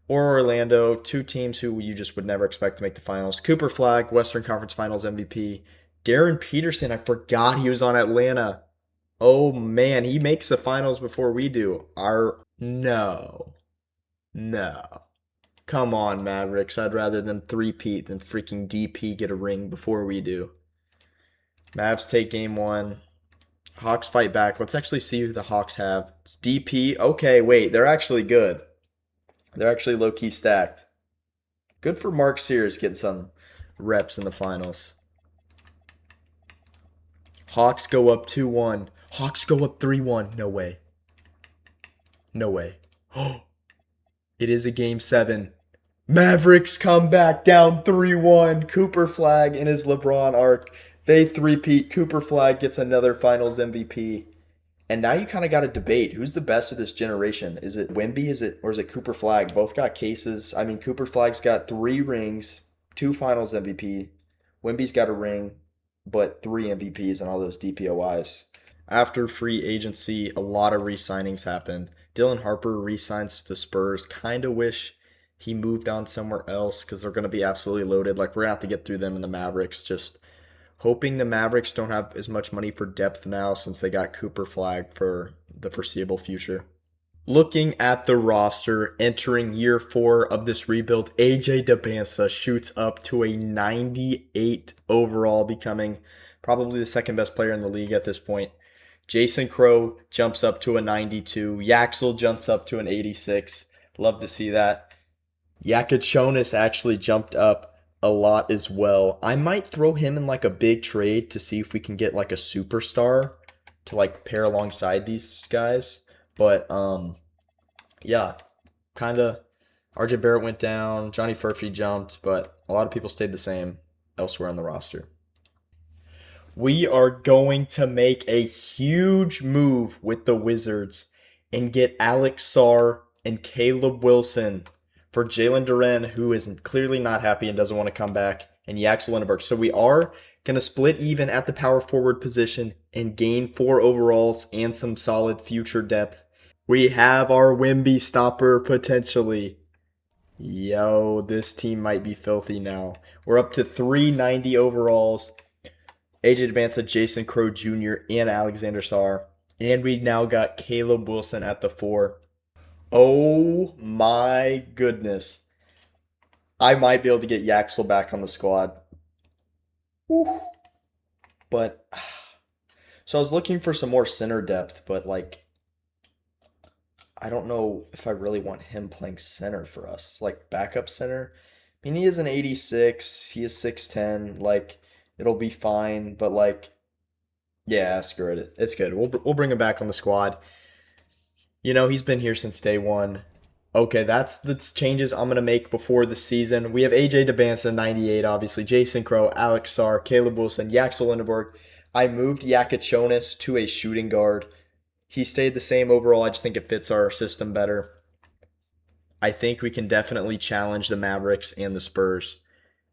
or Orlando, 2 teams who you just would never expect to make the finals. Cooper Flagg, Western Conference Finals MVP. Darren Peterson, I forgot he was on Atlanta. Oh man, he makes the finals before we do. No. Come on, Mavericks. I'd rather them three-peat than freaking DP get a ring before we do. Mavs take game 1. Hawks fight back. Let's actually see who the Hawks have. It's DP. Okay, wait. They're actually good. They're actually low-key stacked. Good for Mark Sears getting some reps in the finals. Hawks go up 2-1. Hawks go up 3-1. No way. Oh, it is a game 7. Mavericks come back down 3-1. Cooper Flagg in his LeBron arc. They three-peat. Cooper Flagg gets another finals MVP. And now you kind of got to debate who's the best of this generation. Is it Wemby? Or is it Cooper Flagg? Both got cases. I mean, Cooper Flagg's got 3 rings, 2 finals MVP. Wemby's got a ring, but 3 MVPs and all those DPOIs. After free agency, a lot of re-signings happened. Dylan Harper re-signs to the Spurs. Kind of wish he moved on somewhere else because they're going to be absolutely loaded. Like, we're going to have to get through them in the Mavericks. Just hoping the Mavericks don't have as much money for depth now since they got Cooper Flagg for the foreseeable future. Looking at the roster, entering year 4 of this rebuild, AJ Debinsa shoots up to a 98 overall, becoming probably the second best player in the league at this point. Jason Crow jumps up to a 92. Yaxel jumps up to an 86. Love to see that. Yakachonis actually jumped up a lot as well. I might throw him in like a big trade to see if we can get like a superstar to like pair alongside these guys. But yeah, kind of RJ Barrett went down, Johnny Furphy jumped, but a lot of people stayed the same elsewhere on the roster. We are going to make a huge move with the Wizards and get Alex Sarr and Caleb Wilson for Jalen Duren, who is clearly not happy and doesn't want to come back, and Yaxel Lindenberg. So we are Gonna split even at the power forward position and gain 4 overalls and some solid future depth. We have our Wimby stopper potentially. Yo, this team might be filthy now. We're up to 390 overalls. AJ Debansa, Jason Crow Jr., and Alexander Sarr. And we now got Caleb Wilson at the 4. Oh my goodness. I might be able to get Yaxel back on the squad. Whew. But, so I was looking for some more center depth, but like, I don't know if I really want him playing center for us. Like, backup center. I mean, he is an 86, he is 6'10, like, it'll be fine, but like, yeah, screw it. It's good. We'll bring him back on the squad. You know, he's been here since day one. Okay, that's the changes I'm going to make before the season. We have AJ Debansa, 98, obviously. Jason Crow, Alex Sarr, Caleb Wilson, Yaxel Lindenberg. I moved Yakachonis to a shooting guard. He stayed the same overall. I just think it fits our system better. I think we can definitely challenge the Mavericks and the Spurs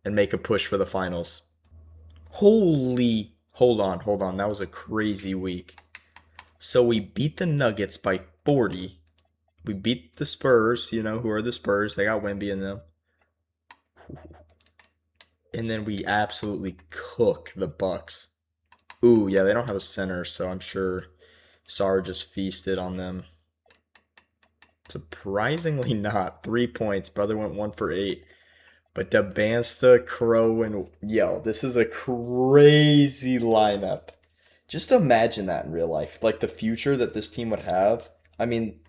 and make a push for the finals. Holy, hold on. That was a crazy week. So we beat the Nuggets by 40. We beat the Spurs, you know, who are the Spurs. They got Wemby in them. And then we absolutely cook the Bucks. Ooh, yeah, they don't have a center, so I'm sure Sarr just feasted on them. Surprisingly not. 3 points. Brother went 1 for 8. But Debansta, Crow, and yo, this is a crazy lineup. Just imagine that in real life. Like the future that this team would have. I mean,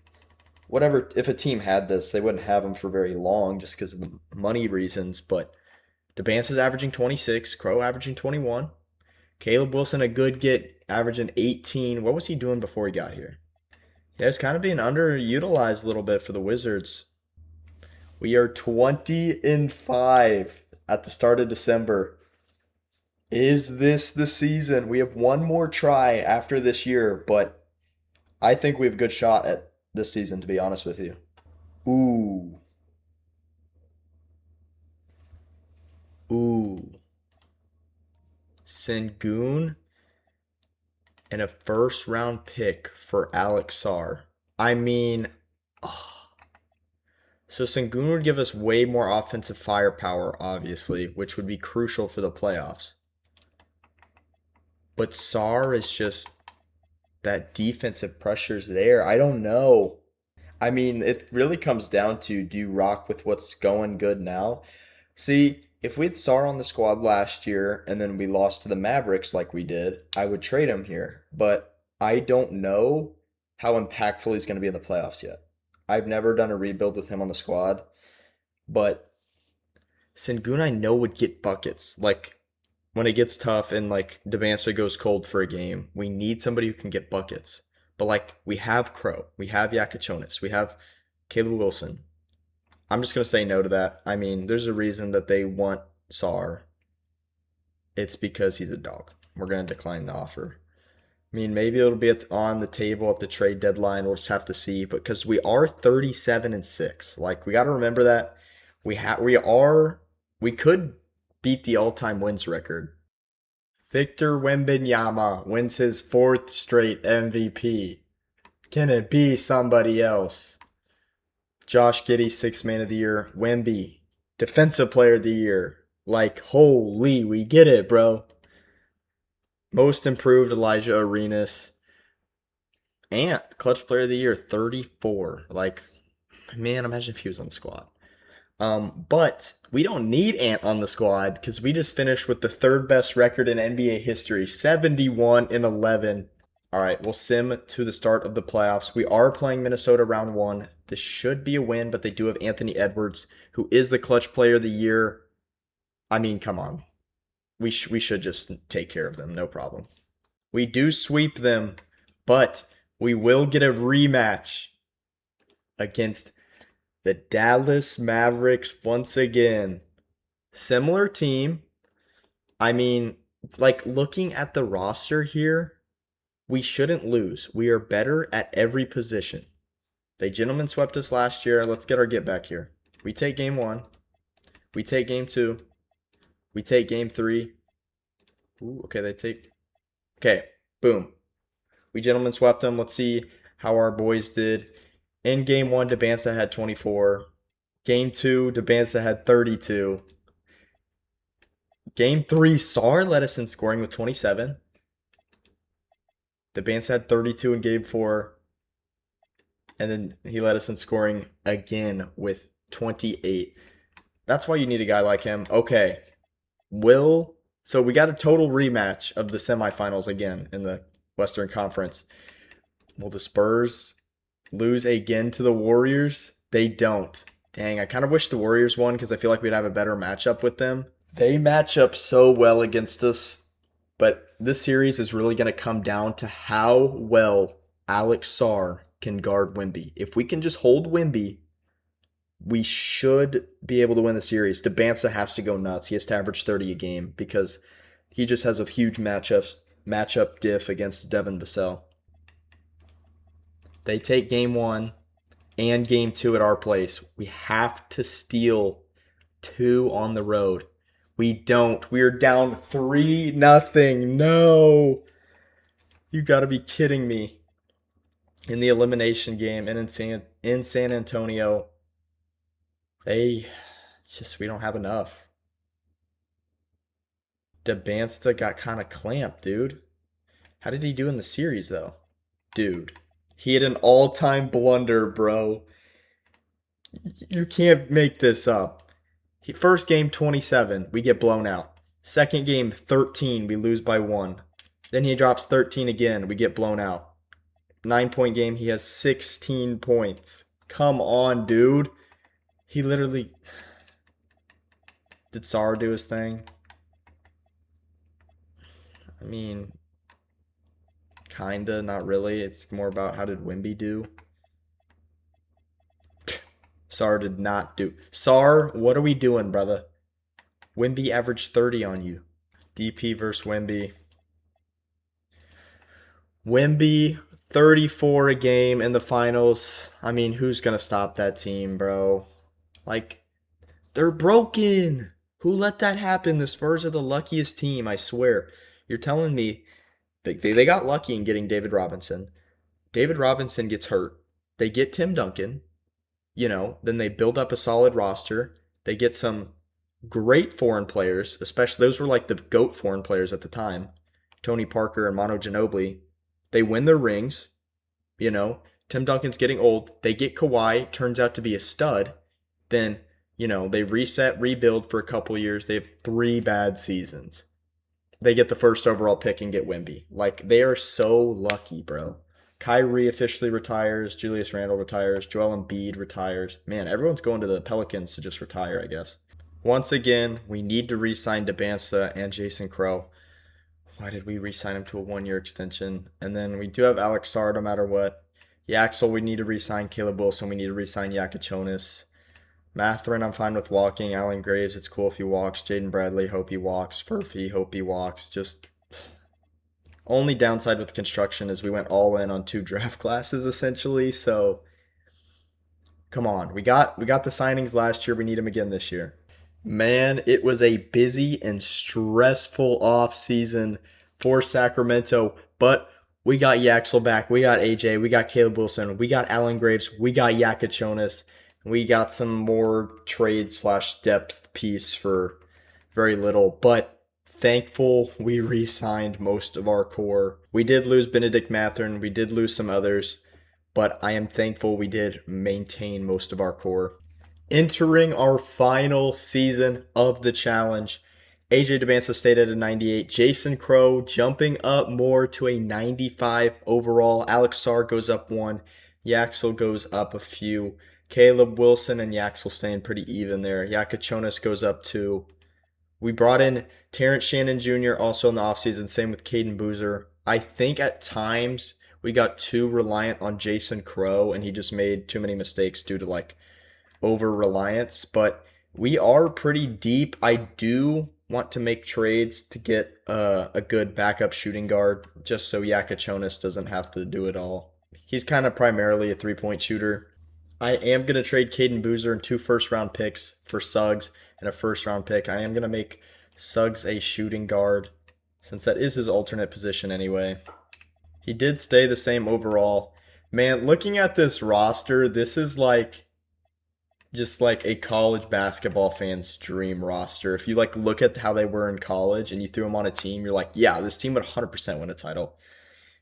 whatever, if a team had this, they wouldn't have him for very long just because of the money reasons. But Debansta's averaging 26, Crow averaging 21. Caleb Wilson, a good get, averaging 18. What was he doing before he got here? Yeah, it's kind of being underutilized a little bit for the Wizards. We are 20-5 at the start of December. Is this the season? We have one more try after this year, but I think we have a good shot at this season, to be honest with you. Ooh. Ooh. Sengun and a first round pick for Alex Sarr. I mean, so Sengun would give us way more offensive firepower, obviously, which would be crucial for the playoffs. But Sarr is just that defensive pressure's there. I don't know. I mean, it really comes down to, do you rock with what's going good now? See, if we had Sarr on the squad last year and then we lost to the Mavericks like we did, I would trade him here. But I don't know how impactful he's going to be in the playoffs yet. I've never done a rebuild with him on the squad, but Sengun I know would get buckets. Like when it gets tough and like Debansa goes cold for a game, we need somebody who can get buckets. But like we have Crow, we have Yakachonis, we have Caleb Wilson. I'm just gonna say no to that. I mean, there's a reason that they want Sarr. It's because he's a dog. We're gonna decline the offer. I mean, maybe it'll be on the table at the trade deadline. We'll just have to see. But because we are 37-6, like we got to remember that we could beat the all-time wins record. Victor Wembanyama wins his 4th straight MVP. Can it be somebody else? Josh Giddey, 6th man of the year. Wemby, defensive player of the year. Like, holy, we get it, bro. Most improved, Elijah Arenas. Ant, clutch player of the year, 34. Like, man, imagine if he was on the squad. But we don't need Ant on the squad because we just finished with the 3rd best record in NBA history, 71-11. All right, we'll sim to the start of the playoffs. We are playing Minnesota round 1. This should be a win, but they do have Anthony Edwards, who is the clutch player of the year. I mean, come on. We should just take care of them, no problem. We do sweep them, but we will get a rematch against the Dallas Mavericks once again. Similar team. I mean, like looking at the roster here, we shouldn't lose. We are better at every position. They gentlemen swept us last year. Let's get our get back here. We take game 1. We take game 2. We take game 3. Ooh, okay, they take. Okay, boom. We gentlemen swept them. Let's see how our boys did. In game one, Debansa had 24. Game two, Debansa had 32. Game three, Sar led us in scoring with 27. Debansa had 32 in game four. And then he led us in scoring again with 28. That's why you need a guy like him. Okay. So we got a total rematch of the semifinals again in the Western Conference. Will the Spurs lose again to the Warriors? They don't. Dang, I kind of wish the Warriors won because I feel like we'd have a better matchup with them. They match up so well against us, but this series is really going to come down to how well Alex Sarr can guard Wimby. If we can just hold Wimby, we should be able to win the series. Debansa has to go nuts. He has to average 30 a game because he just has a huge matchup diff against Devin Vassell. They take game one and game two at our place. We have to steal two on the road. We don't. We're down 3-0. No. You got to be kidding me. In the elimination game and in San Antonio, it's just we don't have enough. Debansta got kind of clamped, dude. How did he do in the series though? Dude, he had an all-time blunder, bro. You can't make this up. First game 27, we get blown out. Second game 13, we lose by 1. Then he drops 13 again, we get blown out. 9-point game, he has 16 points. Come on, dude. He literally did Sarr do his thing? I mean, kinda, not really. It's more about how did Wimby do. Sarr did not do. Sarr, what are we doing, brother? Wimby averaged 30 on you. DP versus Wimby. Wimby, 34 a game in the finals. I mean, who's going to stop that team, bro? Like, they're broken. Who let that happen? The Spurs are the luckiest team, I swear. You're telling me they got lucky in getting David Robinson. David Robinson gets hurt. They get Tim Duncan. Then they build up a solid roster. They get some great foreign players, especially those were like the GOAT foreign players at the time. Tony Parker and Manu Ginobili. They win their rings. Tim Duncan's getting old. They get Kawhi, turns out to be a stud. Then, they reset, rebuild for a couple years. They have 3 bad seasons. They get the first overall pick and get Wimby. Like, they are so lucky, bro. Kyrie officially retires. Julius Randle retires. Joel Embiid retires. Man, everyone's going to the Pelicans to just retire, I guess. Once again, we need to re-sign Debansa and Jason Crow. Why did we re-sign him to a 1-year extension? And then we do have Alex Sarr no matter what. Yaxel, we need to re-sign. Caleb Wilson, we need to re-sign Yakachonis. Matherin, I'm fine with walking. Alan Graves, it's cool if he walks. Jaden Bradley, hope he walks. Furphy, hope he walks. Just only downside with construction is we went all in on 2 draft classes essentially. So come on, we got the signings last year. We need them again this year. Man, it was a busy and stressful off season for Sacramento, but we got Yaxel back. We got AJ. We got Caleb Wilson. We got Alan Graves. We got Yakachonis. We got some more trade/depth piece for very little, but thankful we re-signed most of our core. We did lose Benedict Mathurin. We did lose some others, but I am thankful we did maintain most of our core. Entering our final season of the challenge, AJ Debansa stayed at a 98. Jason Crow jumping up more to a 95 overall. Alex Sarr goes up 1. Yaxel goes up a few. Caleb Wilson and Yaxel staying pretty even there. Yakachonis goes up 2. We brought in Terrence Shannon Jr. also in the offseason. Same with Caden Boozer. I think at times we got too reliant on Jason Crow and he just made too many mistakes due to over reliance, but we are pretty deep. I do want to make trades to get a good backup shooting guard just so Yakachonis doesn't have to do it all. He's kind of primarily a 3-point shooter. I am going to trade Caden Boozer and 2 first-round picks for Suggs and a first-round pick. I am going to make Suggs a shooting guard since that is his alternate position anyway. He did stay the same overall. Man, looking at this roster, this is like just like a college basketball fan's dream roster. If you like look at how they were in college and you threw them on a team, you're like, yeah, this team would 100% win a title.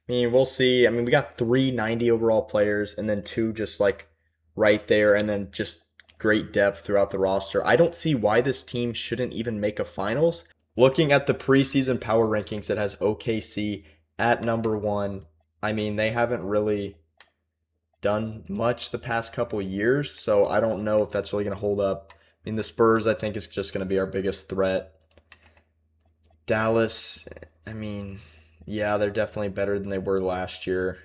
I mean, we'll see. I mean, we got 390 overall players and then two just like right there and then just great depth throughout the roster. I don't see why this team shouldn't even make a finals. Looking at the preseason power rankings, it has OKC at number one. I mean, they haven't really done much the past couple years, so I don't know if that's really going to hold up. I mean, the Spurs, I think, is just going to be our biggest threat. Dallas, I mean, yeah, they're definitely better than they were last year.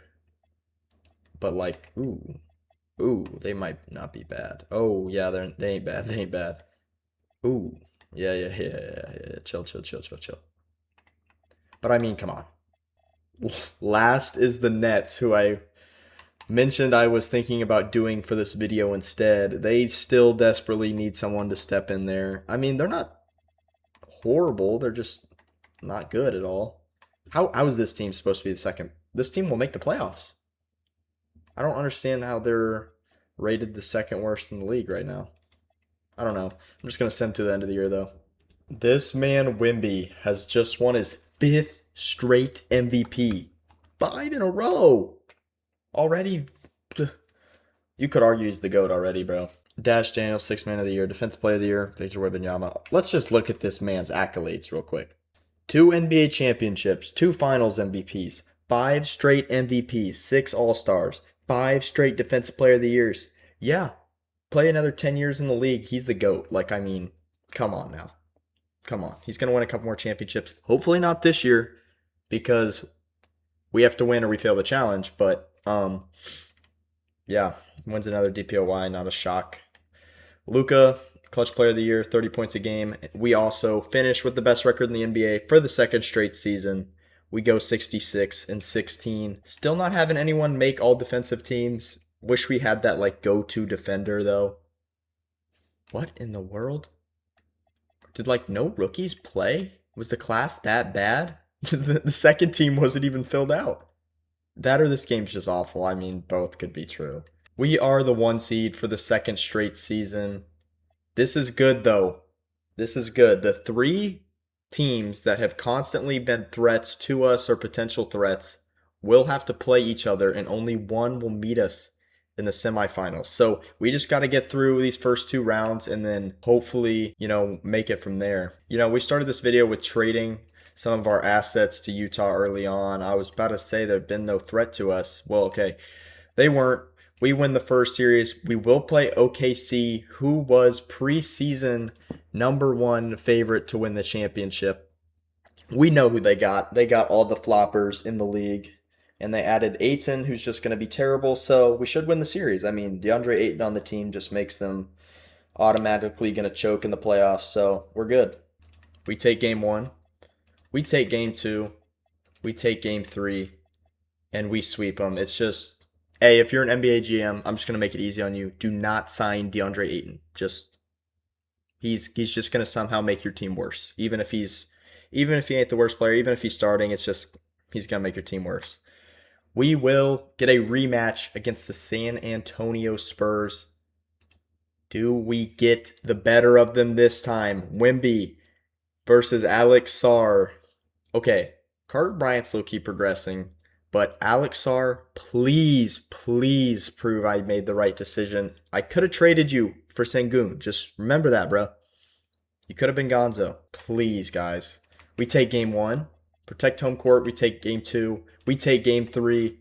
But like, ooh, they might not be bad. Oh, yeah, they ain't bad. They ain't bad. Ooh, yeah. Chill. But I mean, come on. Last is the Nets, who I mentioned I was thinking about doing for this video instead. They still desperately need someone to step in there. I mean, they're not horrible. They're just not good at all. How is this team supposed to be the second? This team will make the playoffs. I don't understand how they're rated the second worst in the league right now. I don't know. I'm just going to send them to the end of the year, though. This man, Wemby, has just won his 5th straight MVP. 5 in a row. Already, you could argue he's the GOAT already, bro. Dash Daniels, 6th man of the year, defensive player of the year, Victor Wembanyama. Let's just look at this man's accolades real quick. 2 NBA championships, 2 finals MVPs, 5 straight MVPs, 6 All-Stars, 5 straight defensive player of the years. Yeah, play another 10 years in the league, he's the GOAT. Like, I mean, come on now. Come on. He's going to win a couple more championships. Hopefully not this year, because we have to win or we fail the challenge, but yeah, wins another DPOY, not a shock. Luka, clutch player of the year, 30 points a game. We also finished with the best record in the NBA for the second straight season. We go 66-16. Still not having anyone make all defensive teams. Wish we had that like go-to defender though. What in the world? Did like no rookies play? Was the class that bad? The second team wasn't even filled out. That or this game's just awful. I mean, both could be true. We are the 1 seed for the second straight season. This is good, though. This is good. The 3 teams that have constantly been threats to us or potential threats will have to play each other, and only one will meet us in the semifinals. So we just got to get through these first 2 rounds and then hopefully, make it from there. We started this video with trading some of our assets to Utah early on. I was about to say there'd been no threat to us. Well, okay, they weren't. We win the first series. We will play OKC, who was preseason number 1 favorite to win the championship. We know who they got. They got all the floppers in the league, and they added Ayton, who's just going to be terrible, so we should win the series. I mean, DeAndre Ayton on the team just makes them automatically going to choke in the playoffs, so we're good. We take game 1. We take game 2, we take game 3, and we sweep them. It's just, hey, if you're an NBA GM, I'm just going to make it easy on you. Do not sign DeAndre Ayton. He's just going to somehow make your team worse. Even if he ain't the worst player, even if he's starting, he's going to make your team worse. We will get a rematch against the San Antonio Spurs. Do we get the better of them this time? Wemby versus Alex Sarr. Okay, Carter Bryant's low-key progressing, but Alex Sarr, please prove I made the right decision. I could have traded you for Sengun. Just remember that, bro. You could have been Gonzo. Please, guys. We take game 1. Protect home court. We take game 2. We take game 3.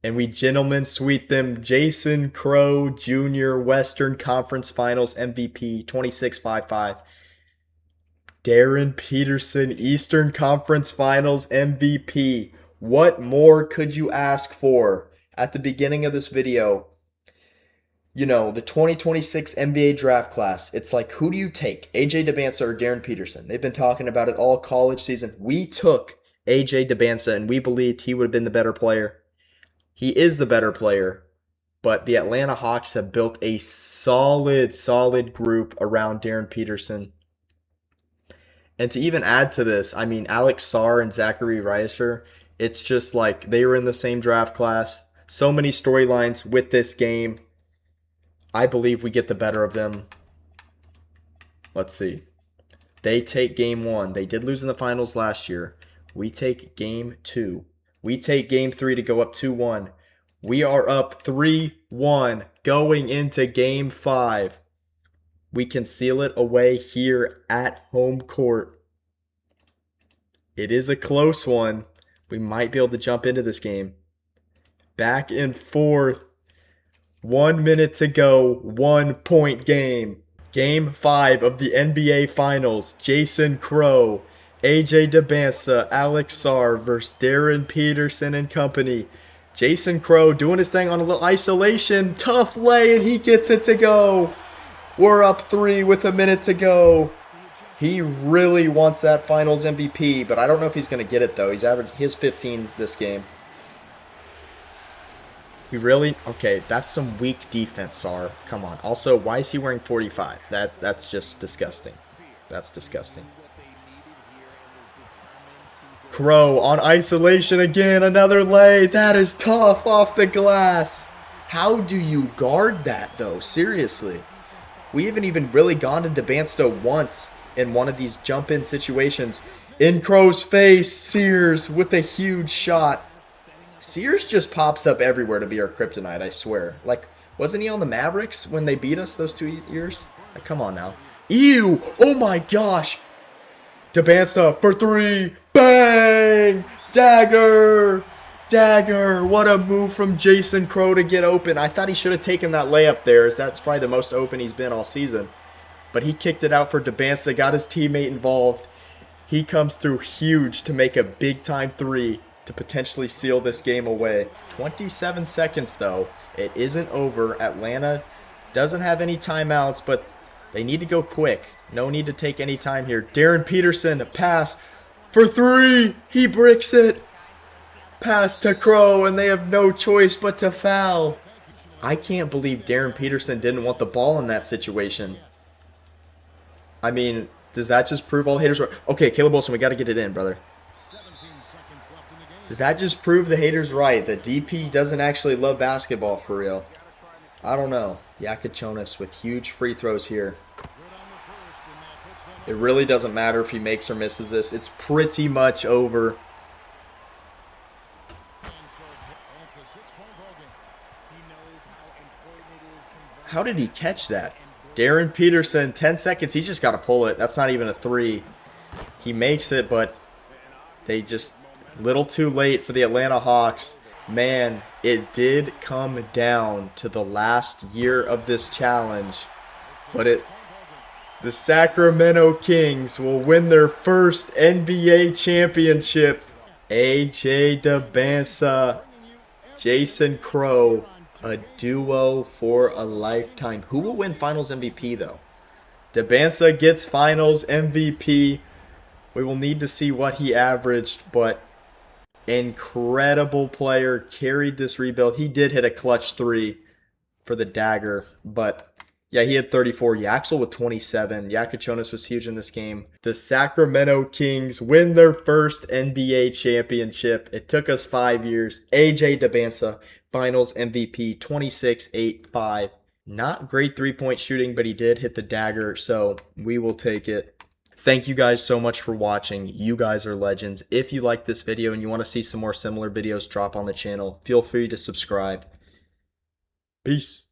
And we gentlemen sweep them. Jason Crow Jr. Western Conference Finals MVP 26-5-5. Darren Peterson Eastern Conference Finals MVP. What more could you ask for? At the beginning of this video, the 2026 NBA draft class, it's like, who do you take? AJ Debinsa or Darren Peterson? They've been talking about it all college season. We took AJ Debinsa and we believed he would have been the better player. He is the better player, but the Atlanta Hawks have built a solid group around Darren Peterson. And to even add to this, I mean, Alex Sarr and Zachary Reisher, it's just like they were in the same draft class. So many storylines with this game. I believe we get the better of them. Let's see. They take game 1. They did lose in the finals last year. We take game 2. We take game 3 to go up 2-1. We are up 3-1 going into game 5. We can seal it away here at home court. It is a close one. We might be able to jump into this game. Back and forth. 1 minute to go. 1-point game. Game 5 of the NBA Finals. Jason Crow, AJ DeBansa, Alex Sarr versus Darren Peterson and company. Jason Crow doing his thing on a little isolation. Tough lay, and he gets it to go. We're up 3 with a minute to go. He really wants that Finals MVP, but I don't know if he's going to get it, though. He has 15 this game. We really... Okay, that's some weak defense, Sarr. Come on. Also, why is he wearing 45? That's just disgusting. That's disgusting. Crow on isolation again. Another lay. That is tough off the glass. How do you guard that, though? Seriously. We haven't even really gone to DeBansta once in one of these jump-in situations. In Crow's face, Sears with a huge shot. Sears just pops up everywhere to be our kryptonite, I swear. Like, wasn't he on the Mavericks when they beat us those 2 years? Like, come on now. Ew! Oh my gosh! DeBansta for 3. Bang! Dagger! Dagger! What a move from Jason Crow to get open. I thought he should have taken that layup there, as that's probably the most open he's been all season. But he kicked it out for DeBansta, got his teammate involved. He comes through huge to make a big-time 3 to potentially seal this game away. 27 seconds, though. It isn't over. Atlanta doesn't have any timeouts, but they need to go quick. No need to take any time here. Darren Peterson, pass for 3. He bricks it. Pass to Crow, and they have no choice but to foul. I can't believe Darren Peterson didn't want the ball in that situation. I mean, does that just prove all haters are... Okay, Caleb Wilson, we got to get it in, brother. Does that just prove the haters right? That DP doesn't actually love basketball for real? I don't know. Yakachonis with huge free throws here. It really doesn't matter if he makes or misses this. It's pretty much over. How did he catch that? Darren Peterson, 10 seconds. He's just got to pull it. That's not even a 3. He makes it, but they just... Little too late for the Atlanta Hawks. Man, it did come down to the last year of this challenge. But the Sacramento Kings will win their first NBA championship. AJ DeBansa, Jason Crow, a duo for a lifetime. Who will win Finals MVP, though? DeBansa gets Finals MVP. We will need to see what he averaged, but... incredible player, carried this rebuild. He did hit a clutch 3 for the dagger, but yeah, he had 34. Yaxel with 27. Yakachonis was huge in this game. The Sacramento Kings win their first NBA championship. It took us 5 years. AJ DeBansa, Finals MVP, 26, 8, 5. Not great three-point shooting, but he did hit the dagger, so we will take it. Thank you guys so much for watching. You guys are legends. If you like this video and you want to see some more similar videos drop on the channel, feel free to subscribe. Peace.